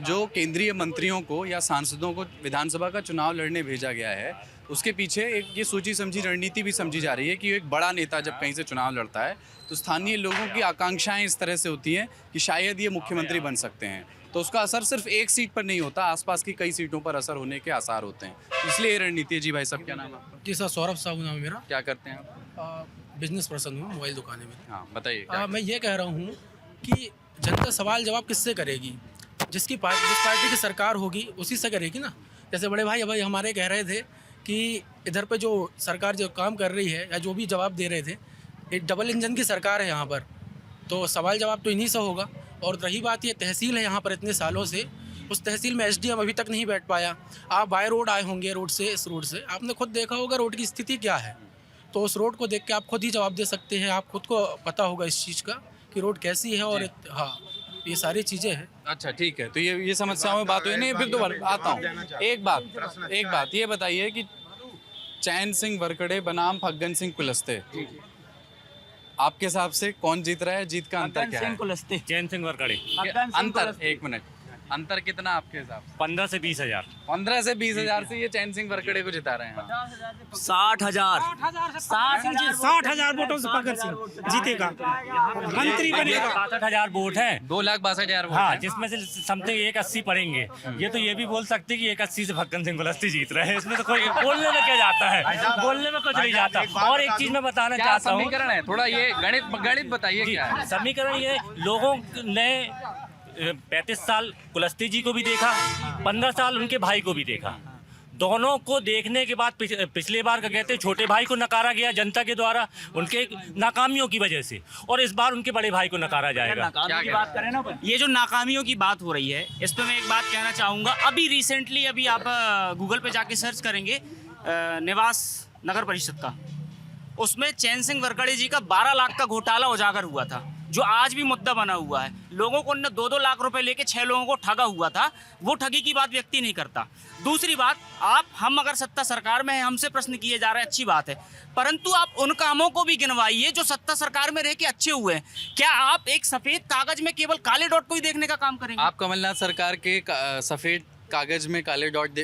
C: जो केंद्रीय मंत्रियों को या सांसदों को विधानसभा का चुनाव लड़ने भेजा गया है, उसके पीछे एक ये सोची समझी रणनीति भी समझी जा रही है कि एक बड़ा नेता जब कहीं से चुनाव लड़ता है तो स्थानीय लोगों की आकांक्षाएं इस तरह से होती हैं कि शायद ये मुख्यमंत्री बन सकते हैं। तो उसका असर सिर्फ एक सीट पर नहीं होता, आसपास की कई सीटों पर असर होने के आसार होते हैं, इसलिए ये रणनीति है। जी भाई साहब, क्या नाम है आपका?
S: जी सर, सौरभ साहू नाम है मेरा।
C: क्या करते हैं आप?
S: बिजनेस पर्सन हूँ, मोबाइल दुकान है मेरी।
C: हाँ, बताइए।
S: मैं ये कह रहा हूँ कि जनता सवाल जवाब किससे करेगी? जिस पार्टी की सरकार होगी उसी से करेगी ना। जैसे बड़े भाई अभी हमारे कह रहे थे कि इधर पे जो सरकार जो काम कर रही है या जो भी जवाब दे रहे थे, एक डबल इंजन की सरकार है यहाँ पर, तो सवाल जवाब तो इन्हीं से होगा। और रही बात ये तहसील है यहाँ पर इतने सालों से, उस तहसील में एसडीएम अभी तक नहीं बैठ पाया। आप बाय रोड आए होंगे, रोड से, इस रोड से आपने खुद देखा होगा रोड की स्थिति क्या है, तो उस रोड को देख के आप खुद ही जवाब दे सकते हैं। आप खुद को पता होगा इस चीज़ का कि रोड कैसी है। और हाँ, ये सारी चीज़ें हैं।
C: अच्छा, ठीक है, तो ये समस्याओं में बात हुई नहीं। फिर दोबारा आता हूँ। एक बात ये बताइए कि चैन सिंह वरकड़े बनाम फग्गन सिंह कुलस्ते, आपके हिसाब से कौन जीत रहा है? जीत का अंतर क्या है?
P: चैन सिंह वरकड़े।
C: अंतर, एक मिनट, अंतर कितना आपके हिसाब से?
P: 15 से 20 हज़ार।
C: 15 से 20 हज़ार से ये चैन सिंह वरकड़े को जिता रहे हैं।
M: 60,000 वोटों से फग्गन सिंह जीतेगा, मंत्री बनेगा।
P: 62,000 वोट है,
C: 2,62,000
P: हाँ, जिसमें से समथिंग 180 पड़ेंगे। ये तो ये भी बोल सकते हैं कि 180 से फग्गन सिंह कुलस्ते जीत रहे हैं। इसमें तो कोई बोलने में क्या जाता है, बोलने में कुछ नहीं जाता। और एक चीज मैं बताना चाहता हूँ,
C: समीकरण है थोड़ा, ये गणित बताइए क्या है
P: समीकरण। ये लोगों ने 35 साल कुलस्ते जी को भी देखा, 15 साल उनके भाई को भी देखा। दोनों को देखने के बाद पिछले बार का कहते छोटे भाई को नकारा गया जनता के द्वारा उनके नाकामियों की वजह से, और इस बार उनके बड़े भाई को नकारा जाएगा। की बात करें ना,
T: ये जो नाकामियों की बात हो रही है, इस पर मैं एक बात कहना चाहूँगा। अभी रिसेंटली आप गूगल पे जाके सर्च करेंगे निवास नगर परिषद का, उसमें चैन सिंह वरकड़े जी का 12 लाख का घोटाला उजागर हुआ था, जो आज भी मुद्दा बना हुआ है। लोगों को उन्होंने 2-2 लाख रुपए लेके 6 लोगों को ठगा हुआ था। वो ठगी की बात व्यक्ति नहीं करता। दूसरी बात, हम अगर सत्ता सरकार में हैं, हमसे प्रश्न किए जा रहे हैं, अच्छी बात है, परंतु आप उन कामों को भी गिनवाइए जो सत्ता सरकार में रह के अच्छे हुए हैं। क्या आप एक सफेद कागज में केवल काले डॉट को ही देखने का काम करेंगे?
C: आप कमलनाथ सरकार के सफेद कागज में काले डॉट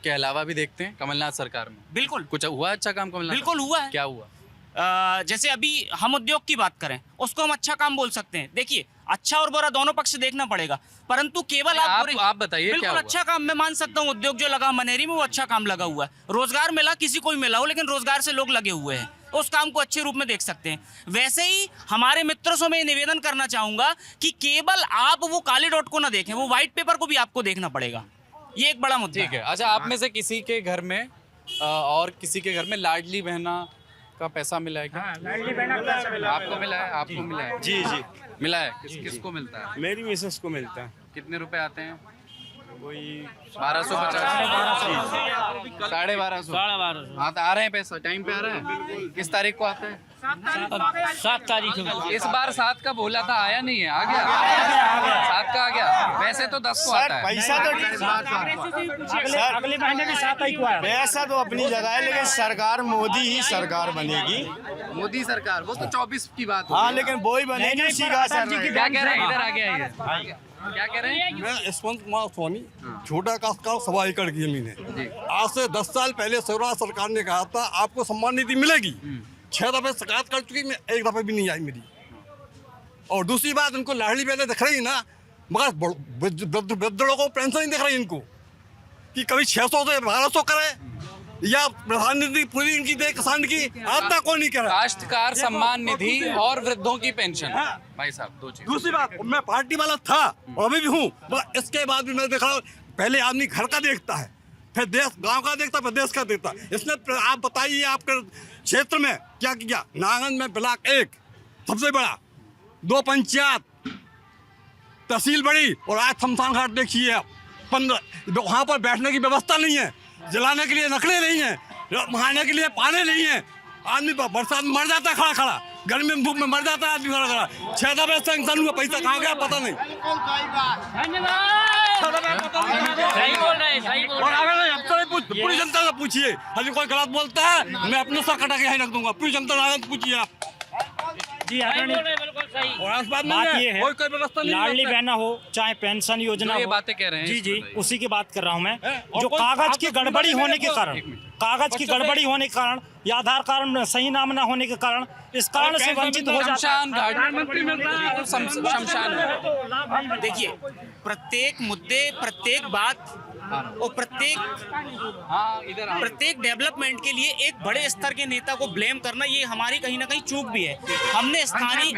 C: के अलावा भी देखते हैं कमलनाथ सरकार में?
T: बिल्कुल।
C: कुछ हुआ अच्छा काम कमलनाथ?
T: बिल्कुल हुआ है।
C: क्या हुआ?
T: जैसे अभी हम उद्योग की बात करें, उसको हम अच्छा काम बोल सकते हैं। देखिए, अच्छा और बुरा दोनों पक्ष देखना पड़ेगा, परंतु केवल आप
C: बताइए।
T: बिल्कुल अच्छा काम मैं मान सकता हूँ। उद्योग जो लगा मनेरी में, वो अच्छा काम लगा हुआ है। रोजगार मिला, किसी को भी मिला हो, लेकिन रोजगार से लोग लगे हुए हैं, उस काम को अच्छे रूप में देख सकते हैं। वैसे ही हमारे मित्रों से मैं निवेदन करना चाहूंगा कि केवल आप वो काले डॉट को ना देखें, वो व्हाइट पेपर को भी आपको देखना पड़ेगा। ये एक बड़ा मुद्दा
C: है। अच्छा, आप में से किसी के घर में और किसी के घर में लाडली बहना का पैसा मिला है क्या?
S: लाडली बहना का पैसा मिला है।
C: आपको मिला है? आपको मिला है?
B: जी जी
C: मिला है। किसको मिलता है?
B: मेरी मिसेस को मिलता है।
C: कितने रुपए आते हैं?
B: वही
C: 1250। 1250। हाँ तो आ रहे हैं पैसा, टाइम पे आ रहा है। किस तारीख को आता है?
R: 7 तारीख को।
C: इस बार 7 का बोला था, आया नहीं है। आ गया 7 का आ गया। वैसे तो 10 को आता है।
K: पैसा तो
J: अगले महीने भी 7 तारीख को आया।
K: पैसा तो अपनी जगह है, लेकिन सरकार मोदी ही सरकार बनेगी।
C: मोदी सरकार, वो तो 24 की बात है।
K: हाँ, लेकिन वो ही बनेगी। उसी का असर
C: क्या कह रहे हैं? इधर आ गया ये। क्या कह रहे हैं?
A: मैं यशवंत कुमार सोनी, छोटा काश्तकार 1.25 एकड़ की जमीन है। आज से 10 साल पहले स्वराज सरकार ने कहा था आपको सम्मान निधि मिलेगी। 6 दफे शिकायत कर चुकी, मैं 1 दफे भी नहीं आई मेरी। और दूसरी बात, उनको लाडली बहनें दिख रही ना, मगर वृद्ध लोगों को पेंशन नहीं दिख रही इनको, कि कभी 600 से 1200 करे या प्रधानमंत्री पूरी इनकी दे किसान की। आज तक कोई नहीं करा।
C: काश्तकार सम्मान निधि और वृद्धों की पेंशन। भाई साहब, 2 चीज।
A: दूसरी बात, मैं पार्टी वाला था और अभी भी हूँ, मगर इसके बाद भी मैं देख रहा हूँ, पहले आदमी घर का देखता है, फिर देश गांव का देखता, फिर देश का देखता। इसने आप बताइए आपके क्षेत्र में क्या किया? नारायणगंज में ब्लॉक 1 सबसे बड़ा, 2 पंचायत, तहसील बड़ी, और आज शमशान घाट देखिए 15, वहाँ पर बैठने की व्यवस्था नहीं है, जलाने के लिए नकले नहीं है, नहाने के लिए पानी नहीं है। आदमी बरसात में मर जाता है खड़ा खड़ा, गर्मी में धूप में मर जाता है आदमी खड़ा खड़ा। 6 दफे सैंक्शन हुआ, पैसा कहाँ गया पता नहीं। और अगर पूरी जनता से पूछिए, यदि कोई गलत बोलता है मैं अपने सर कटा के यहीं रख दूंगा। पूरी जनता से पूछिए आप।
J: जी और बात ये है, कोई व्यवस्था नहीं, लाडली बहना हो चाहे पेंशन योजना
C: ये
J: हो,
C: बातें कह रहे हैं।
J: जी उसी की बात कर रहा हूँ मैं। जो कागज की गड़बड़ी होने के कारण, कागज की गड़बड़ी होने के कारण या आधार कार्ड सही नाम न होने के कारण, इस कारण से वंचित हो जाता है।
T: शमशान। देखिए, प्रत्येक मुद्दे, प्रत्येक बात और प्रत्येक डेवलपमेंट के लिए एक बड़े स्तर के नेता को ब्लेम करना, ये हमारी कहीं ना कहीं चूक भी है। हमने स्थानीय,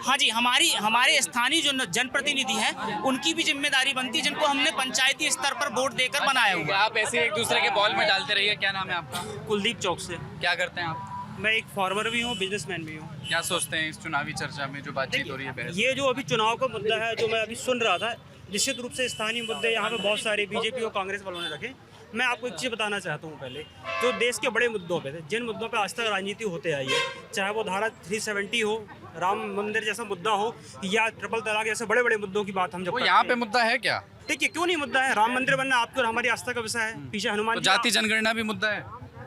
T: हाँ जी, हमारे स्थानीय जो जनप्रतिनिधि हैं उनकी भी जिम्मेदारी बनती है, जिनको हमने पंचायती स्तर पर वोट देकर बनाया हुआ।
C: आप ऐसे एक दूसरे के बॉल में डालते रहिए। क्या नाम है आपका?
P: कुलदीप चौक से।
C: क्या करते हैं आप?
P: मैं एक फार्मर भी हूँ, बिजनेसमैन भी हूँ।
C: क्या सोचते हैं इस चुनावी चर्चा में जो बातचीत हो रही है, बहस?
P: ये जो अभी चुनाव का मुद्दा है, जो मैं अभी सुन रहा था, निश्चित रूप से स्थानीय मुद्दे यहाँ पे बहुत सारे बीजेपी और कांग्रेस वालों ने रखे। मैं आपको एक चीज़ बताना चाहता हूँ। पहले जो देश के बड़े मुद्दों पे थे, जिन मुद्दों पे आज तक राजनीति होते आई है, चाहे वो धारा 370 हो, राम मंदिर जैसा मुद्दा हो, या ट्रिपल तलाक जैसे बड़े बड़े मुद्दों की बात हम जब
C: यहाँ पे मुद्दा है क्या?
P: देखिए, क्यों नहीं मुद्दा है? राम मंदिर बनना आपकी और हमारी आस्था का विषय है। पीछे हनुमान,
C: जाति जनगणना भी मुद्दा है।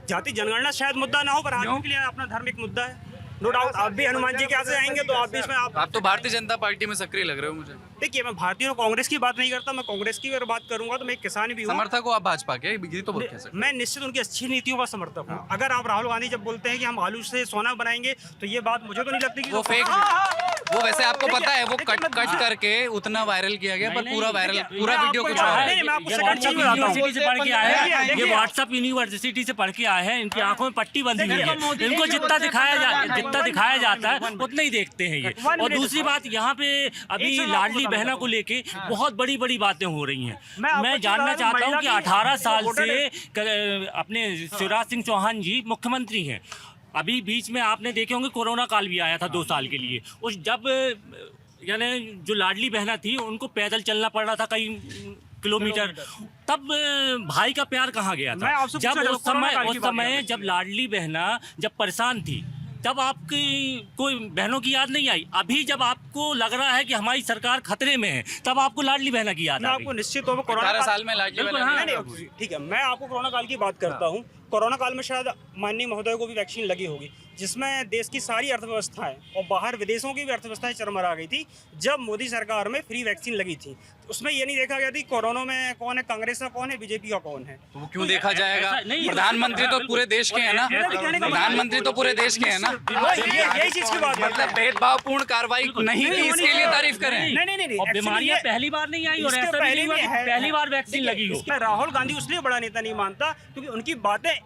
P: जाति जनगणना शायद मुद्दा ना हो, पर आदमी के लिए अपना धार्मिक मुद्दा है। नो डाउट, आप भी हनुमान जी के यहाँ से आएंगे तो आप भी इसमें आप
C: तो भारतीय जनता पार्टी में सक्रिय लग रहे हो मुझे।
P: देखिए, मैं भारतीय और कांग्रेस की बात नहीं करता, मैं कांग्रेस की अगर बात करूंगा तो मैं एक किसान भी हूँ।
C: समर्थक हो आप भाजपा के? ये तो बोल कह सकते।
P: मैं निश्चित उनकी अच्छी नीतियों का समर्थक हूँ। अगर आप राहुल गांधी जब बोलते हैं कि हम आलू से सोना बनाएंगे, तो ये बात मुझे तो नहीं लगती कि
C: वो फेक। वो वैसे आपको पता है वो कट करके उतना वायरल किया गया, पर पूरा वीडियो कुछ और है।
J: यूनिवर्सिटी से पढ़ के आए हैं, ये व्हाट्सएप यूनिवर्सिटी से पढ़ के आए हैं, इनकी आंखों में पट्टी बंधी हुई है। इनको जितना दिखाया जाता है उतना ही देखते हैं ये। और दूसरी बात, यहाँ पे अभी लाडली बहना को लेके बहुत बड़ी बड़ी बातें हो रही हैं। मैं जानना चाहता हूँ कि 18 साल से अपने शिवराज सिंह चौहान जी मुख्यमंत्री हैं। अभी बीच में आपने देखे होंगे कोरोना काल भी आया था 2 साल के लिए। उस जब यानी जो लाडली बहना थी उनको पैदल चलना पड़ रहा था कई किलोमीटर, तब भाई का प्यार कहाँ गया था? जब उस समय जब लाडली बहना जब परेशान थी, तब आपकी कोई बहनों की याद नहीं आई। अभी जब आपको लग रहा है कि हमारी सरकार खतरे में है, तब आपको लाडली बहना की याद आ गई।
P: आपको निश्चित तौर पर कोरोना
C: साल में लाडली बहना,
P: ठीक है, मैं आपको कोरोना काल की बात करता हूँ। कोरोना काल में शायद माननीय महोदय को भी वैक्सीन लगी होगी, जिसमें देश की सारी अर्थव्यवस्थाएं और बाहर विदेशों की भी अर्थव्यवस्थाएं चरमरा गई थी जब मोदी सरकार में फ्री वैक्सीन लगी थी। उसमें ये नहीं देखा गया थी कोरोना में कौन है, कांग्रेस का कौन है, बीजेपी का कौन है।
C: तो क्यों देखा जाएगा? प्रधानमंत्री तो पूरे देश के हैं ना, प्रधानमंत्री तो पूरे देश के हैं ना।
P: यही चीज की बात,
C: मतलब भेदभावपूर्ण कार्रवाई नहीं की, इसके लिए तारीफ करें।
P: नहीं,
J: बीमारियां पहली बार नहीं आई और ऐसा नहीं हुआ कि पहली बार वैक्सीन लगी हो।
P: राहुल गांधी उसलिए बड़ा नेता नहीं मानता क्योंकि उनकी बातें एक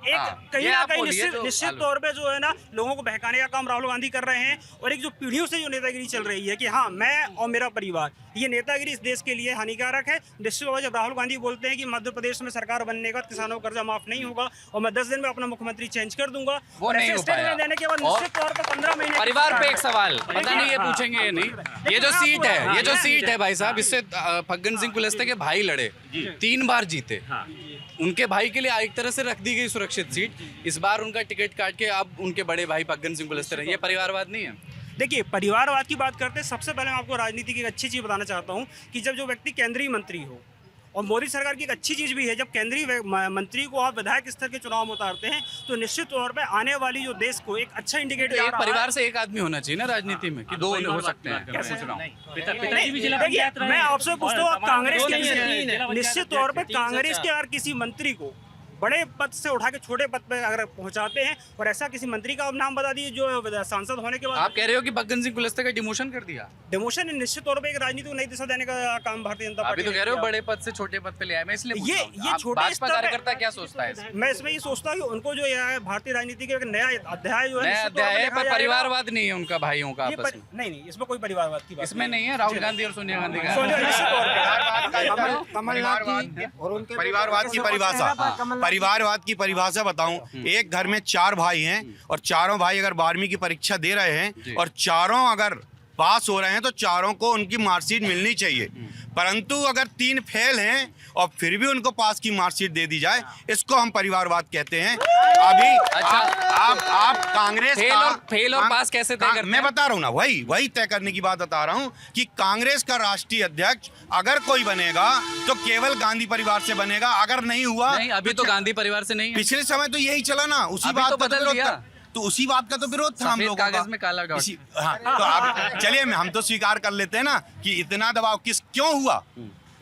P: कहीं ना कहीं निश्चित तौर पे जो है ना, लोगों को बहकाने का काम राहुल गांधी कर रहे हैं। और एक जो पीढ़ियों से जो नेतागिरी चल रही है कि हाँ मैं और मेरा परिवार, ये नेतागिरी इस देश के लिए हानिकारक है। निश्चित तौर जब राहुल गांधी बोलते हैं कि मध्य प्रदेश में सरकार बनने के बाद किसानों का कर्जा माफ नहीं होगा और मैं 10 दिन में अपना मुख्यमंत्री चेंज कर दूंगा,
C: वो नहीं हो पाया।
P: देने के बाद निश्चित तौर पर 15 महीने
C: परिवार पे एक सवाल, पता नहीं ये पूछेंगे ये नहीं। ये जो सीट है भाई साहब, इससे फग्गन सिंह कुलस्ते के भाई लड़े, 3 बार जीते। उनके भाई के लिए एक तरह से रख दी गई सुरक्षित सीट, इस बार उनका टिकट काट के अब उनके बड़े भाई फग्गन सिंह कुलस्ते रहे, ये परिवारवाद नहीं है?
U: देखिए, परिवारवाद की बात करते हैं, सबसे पहले मैं आपको राजनीति की एक अच्छी चीज़ बताना चाहता हूँ कि जब जो व्यक्ति केंद्रीय मंत्री हो, और मोदी सरकार की एक अच्छी चीज़ भी है, जब केंद्रीय मंत्री को आप विधायक स्तर के चुनाव में उतारते हैं तो निश्चित तौर पे आने वाली जो देश को एक अच्छा इंडिकेटर,
C: एक परिवार से एक आदमी होना चाहिए ना राजनीति में, कि दो हो सकते हैं कैसे चुनाव?
U: देखिए, मैं आपसे पूछता हूँ, आप कांग्रेस के, निश्चित तौर पर कांग्रेस के अगर किसी मंत्री को बड़े पद से उठा के छोटे पद पे अगर पहुंचाते हैं, और ऐसा किसी मंत्री का नाम बता दीजिए जो सांसद होने के बाद
C: आप कह रहे हो कि फग्गन सिंह कुलस्ते का डिमोशन कर दिया?
U: डिमोशन निश्चित तौर पे एक राजनीति को नई दिशा देने का काम भारतीय जनता पार्टी
C: अभी तो कह रहे हो बड़े पद से छोटे पद पे ले आए, मैं इसलिए
U: ये छोटे
C: भाजपा कार्यकर्ता क्या सोचता है?
U: मैं इसमें ये सोचता हूँ कि उनको जो है भारतीय राजनीति का एक नया अध्याय जो है,
C: नया अध्याय है, पर परिवारवाद नहीं है उनका, भाइयों का आपस में?
U: नहीं, इसमें कोई परिवारवाद की बात
C: इसमें नहीं है। राहुल गांधी और सोनिया गांधी का
B: परिवारवाद की परिभाषा, परिवारवाद की परिभाषा बताऊं, एक घर में 4 भाई हैं और चारों भाई अगर 12वीं की परीक्षा दे रहे हैं और चारों अगर पास हो रहे हैं तो चारों को उनकी मार्कशीट मिलनी चाहिए, परंतु अगर 3 फेल हैं और फिर भी उनको पास की मार्कशीट दे दी जाए, इसको हम परिवारवाद कहते हैं। अभी
C: अच्छा,
B: आप कांग्रेस
C: फेल और पास कैसे तय करते हैं?
B: मैं बता रहा हूँ ना, वही तय करने की बात बता रहा हूँ कि कांग्रेस का राष्ट्रीय अध्यक्ष अगर कोई बनेगा तो केवल गांधी परिवार से बनेगा, अगर नहीं हुआ
C: नहीं, अभी तो गांधी परिवार से नहीं है।
B: पिछले समय तो यही चला ना, उसी बात
C: तो
B: का
C: बदल दिया।
B: तो उसी बात का तो विरोध था हम लोगों का।
C: कागज में काला डॉट।
B: हाँ, तो अब चलिए हम तो स्वीकार कर लेते हैं ना कि इतना दबाव क्यों हुआ,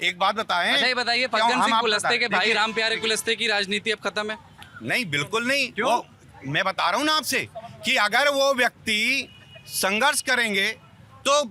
B: एक बात बताएं।
C: अच्छा ये बताइए, फग्गन सिंह कुलस्ते के भाई राम प्यारे कुलस्ते की राजनीति अब खत्म है?
B: नहीं, बिल्कुल नहीं। वो मैं बता रहा हूँ ना आपसे कि अगर वो व्यक्ति संघर्ष करेंगे तो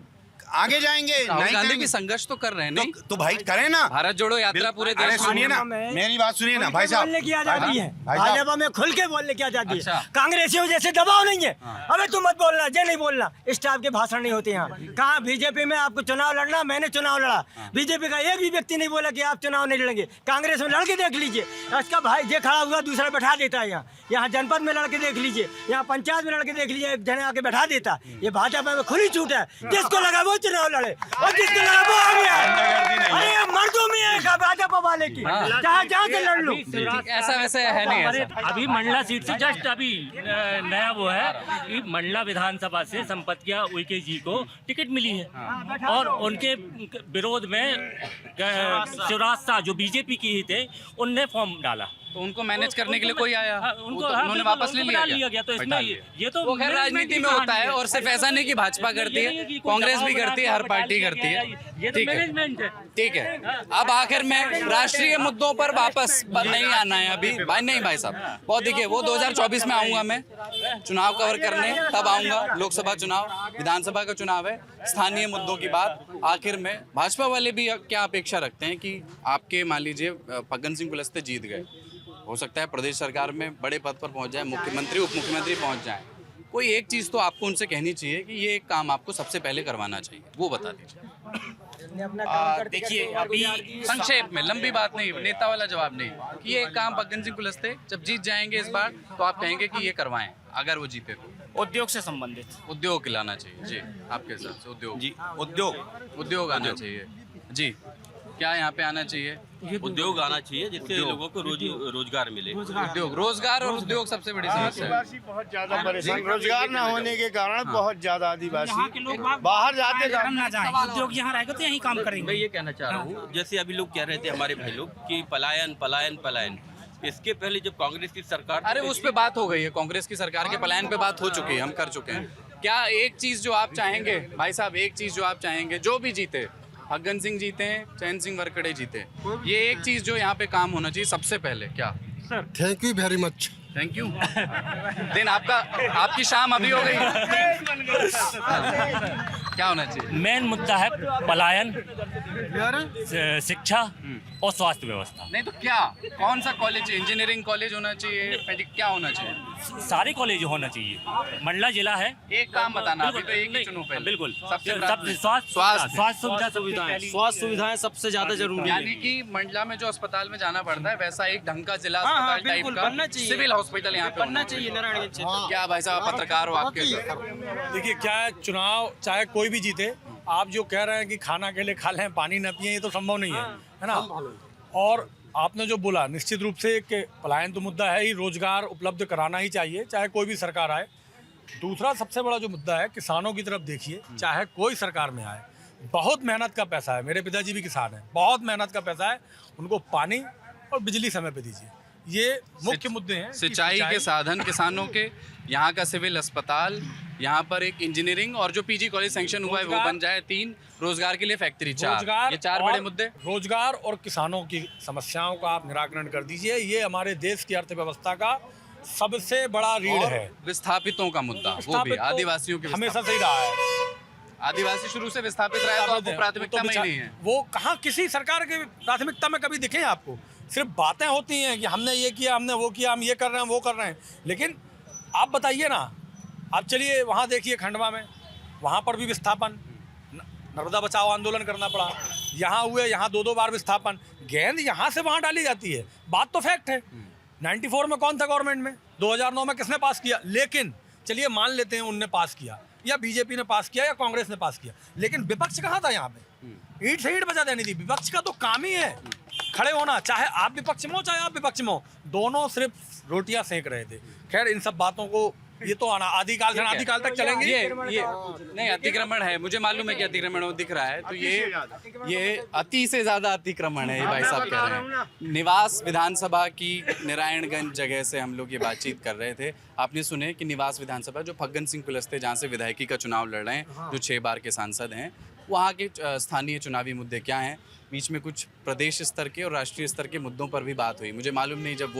B: आगे जाएंगे।
C: राहुल गांधी भी संघर्ष तो कर रहे हैं, नहीं
B: तो भाई करें ना,
C: भारत जोड़ो यात्रा पूरे देश में।
B: सुनिए ना, मेरी बात सुनिए ना भाई साहब।
G: बोलने की आजादी है, भाजपा में खुल के बोलने की आजादी है, कांग्रेसियों जैसे दबाव नहीं है। अबे तुम मत बोलना, ये नहीं बोलना, इस टाइप के भाषण नहीं होते यहाँ। कहाँ बीजेपी में आपको चुनाव लड़ना, मैंने चुनाव लड़ा, बीजेपी का एक भी व्यक्ति नहीं बोला कि आप चुनाव नहीं लड़ेंगे। कांग्रेस में लड़के देख लीजिए, इसका भाई जे खड़ा हुआ दूसरा बैठा देता है। यहाँ जनपद में लड़के देख लीजिए, यहाँ पंचायत में लड़के देख लीजिए, एक जने आके बैठा देता। ये भाजपा में खुली छूट है, जिसको लगा वो चुनाव लड़े और जिसको लगा वो आ गया। अरे मर्दों में है भाजपा वाले की, जहाँ से लड़ लो।
C: ऐसा वैसे है नहीं ऐसा।
V: अभी मंडला सीट से जस्ट अभी नया वो है कि मंडला विधानसभा से संपतिया उइके जी को टिकट मिली है और उनके विरोध में शिवराज शाह जो बीजेपी की ही थे, उनने फॉर्म डाला,
C: तो उनको मैनेज करने के लिए कोई आया,
V: उनको
C: उन्होंने वापस ले लिया
V: गया। तो इसमें ये तो
C: वो खैर राजनीति में होता है, और सिर्फ ऐसा नहीं कि भाजपा करती है, कांग्रेस भी करती है, हर पार्टी करती है। ठीक है, ठीक है। अब आखिर में राष्ट्रीय मुद्दों पर वापस नहीं आना है अभी भाई, नहीं भाई साहब, बहुत देखिए, वो 2024 में आऊंगा मैं चुनाव कवर करने, तब आऊंगा। लोकसभा चुनाव, विधानसभा का चुनाव है, स्थानीय मुद्दों की बात। आखिर में भाजपा वाले भी क्या अपेक्षा रखते हैं कि आपके मान लीजिए फग्गन सिंह कुलस्ते जीत गए, हो सकता है प्रदेश सरकार में बड़े पद पर पहुंच जाए, मुख्यमंत्री उप मुख्यमंत्री पहुंच जाए, कोई एक चीज़ तो आपको उनसे कहनी चाहिए कि ये एक काम आपको सबसे पहले करवाना चाहिए, वो बता दीजिए।
U: देखिए, अभी
C: संक्षेप में, लंबी बात नहीं, नेता वाला जवाब नहीं, कि ये काम फग्गन सिंह कुलस्ते जब जीत जाएंगे इस बार तो आप कहेंगे कि ये करवाएं अगर वो जीते तो।
U: उद्योग से संबंधित
C: उद्योग लाना चाहिए जी, आपके हिसाब से उद्योग
H: जी,
C: उद्योग आना चाहिए जी। क्या यहाँ पे आना चाहिए?
W: उद्योग आना चाहिए जिससे लोगों को रोजगार मिले।
C: उद्योग, रोजगार और उद्योग सबसे बड़ी समस्या है।
K: बहुत ज्यादा परेशान, रोजगार न होने के कारण बहुत ज्यादा आदिवासी बाहर जाते
V: उद्योग यहाँ रहेगा तो यही काम करेंगे।
W: मैं ये कहना चाह रहा हूँ, जैसे अभी लोग कह रहे थे हमारे भाई लोग कि पलायन पलायन पलायन, इसके पहले जब कांग्रेस की सरकार,
C: अरे उस पे बात हो गई है, कांग्रेस की सरकार के पलायन पे बात हो चुकी है, हम कर चुके हैं। क्या एक चीज जो आप चाहेंगे भाई साहब, एक चीज जो आप चाहेंगे, जो भी जीते, फग्गन सिंह जीते हैं, चैन सिंह वरकड़े जीते, ये एक चीज जो यहाँ पे काम होना चाहिए सबसे पहले, क्या?
V: Sir
D: thank you very much.
C: Thank you. दिन आपकी शाम अभी हो गई। क्या होना चाहिए?
V: मेन मुद्दा है पलायन, शिक्षा और स्वास्थ्य व्यवस्था।
C: नहीं तो क्या, कौन सा कॉलेज, इंजीनियरिंग कॉलेज होना चाहिए, क्या होना चाहिए?
V: सारे कॉलेज होना चाहिए। मंडला जिला है,
C: एक काम बताना, अभी तो एक ही चुनो पहले।
V: बिल्कुल,
C: सबसे
V: स्वास्थ्य
U: सुविधाएं सबसे ज्यादा जरूरी है।
C: यानी कि मंडला में जो अस्पताल में जाना पड़ता है, वैसा एक ढंग का जिला अस्पताल टाइप का सिविल हॉस्पिटल यहाँ पे बनना चाहिए नारायणगंज क्षेत्र। क्या भाई साहब पत्रकार हो आपके?
A: देखिए क्या है, चुनाव चाहे कोई भी जीते, आप जो कह रहे हैं कि खाना के लिए खा लें, पानी न पिए, ये तो संभव नहीं है, है ना। और आपने जो बोला निश्चित रूप से कि पलायन तो मुद्दा है ही, रोजगार उपलब्ध कराना ही चाहिए चाहे कोई भी सरकार आए। दूसरा सबसे बड़ा जो मुद्दा है, किसानों की तरफ देखिए, चाहे कोई सरकार में आए, बहुत मेहनत का पैसा है। मेरे पिताजी भी किसान हैं, बहुत मेहनत का पैसा है, उनको पानी और बिजली समय पे दीजिए। ये मुख्य मुद्दे हैं।
C: सिंचाई के साधन किसानों के, यहाँ का सिविल अस्पताल, यहाँ पर एक इंजीनियरिंग और जो पीजी कॉलेज सैंक्शन हुआ है वो बन जाए, 3 रोजगार के लिए फैक्ट्री, 4, ये 4 बड़े मुद्दे।
A: रोजगार और किसानों की समस्याओं का आप निराकरण कर दीजिए, ये हमारे देश की अर्थव्यवस्था का सबसे बड़ा रीढ़ है।
C: विस्थापितों का मुद्दा, वो भी आदिवासियों के
A: हमेशा से ही रहा है।
C: आदिवासी शुरू से विस्थापित रहा है, तो आपको प्राथमिकता में ही नहीं है।
A: वो कहाँ किसी सरकार की प्राथमिकता में कभी दिखे आपको? सिर्फ बातें होती हैं कि हमने ये किया, हमने वो किया, हम ये कर रहे हैं, वो कर रहे हैं, लेकिन आप बताइए ना, आप चलिए वहाँ देखिए खंडवा में, वहाँ पर भी विस्थापन, नर्मदा बचाओ आंदोलन करना पड़ा, यहाँ हुए, यहाँ 2-2 बार विस्थापन। गेंद यहाँ से वहाँ डाली जाती है, बात तो फैक्ट है। 94 में कौन था गवर्नमेंट में, 2009 में किसने पास किया? लेकिन चलिए मान लेते हैं उनने पास किया, या बीजेपी ने पास किया, या कांग्रेस ने पास किया, लेकिन विपक्ष कहाँ था यहाँ पे? ईंट से ईंट बजा देनी थी। विपक्ष का तो काम ही है खड़े होना, चाहे आप विपक्ष में हो चाहे आप विपक्ष में हो, दोनों सिर्फ रोटियां सेक रहे थे। खैर इन सब बातों को ये तो आदिकाल से अनादिकाल तक चलेंगे।
C: ये नहीं, अतिक्रमण है, मुझे मालूम है कि अतिक्रमण वो दिख रहा है, तो ये अति से ज्यादा अतिक्रमण है, ये भाई साहब कह रहे हैं। निवास विधानसभा की नारायणगंज जगह से हम लोग ये बातचीत कर रहे थे। आपने सुने कि निवास विधानसभा जो फग्गन सिंह कुलस्ते जहाँ से विधायकी का चुनाव लड़ रहे हैं, जो 6 बार के सांसद हैं, वहाँ के स्थानीय चुनावी मुद्दे क्या हैं, बीच में कुछ प्रदेश स्तर के और राष्ट्रीय स्तर के मुद्दों पर भी बात हुई। मुझे मालूम नहीं जब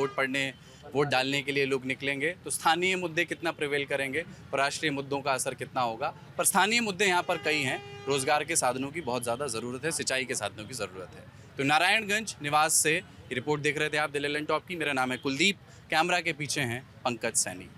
C: वोट डालने के लिए लोग निकलेंगे तो स्थानीय मुद्दे कितना प्रिवेल करेंगे और राष्ट्रीय मुद्दों का असर कितना होगा, पर स्थानीय मुद्दे यहाँ पर कई हैं। रोजगार के साधनों की बहुत ज़्यादा ज़रूरत है, सिंचाई के साधनों की ज़रूरत है। तो नारायणगंज निवास से रिपोर्ट देख रहे थे आप दिल्ली लैंड टॉप की। मेरा नाम है कुलदीप, कैमरा के पीछे हैं पंकज सैनी।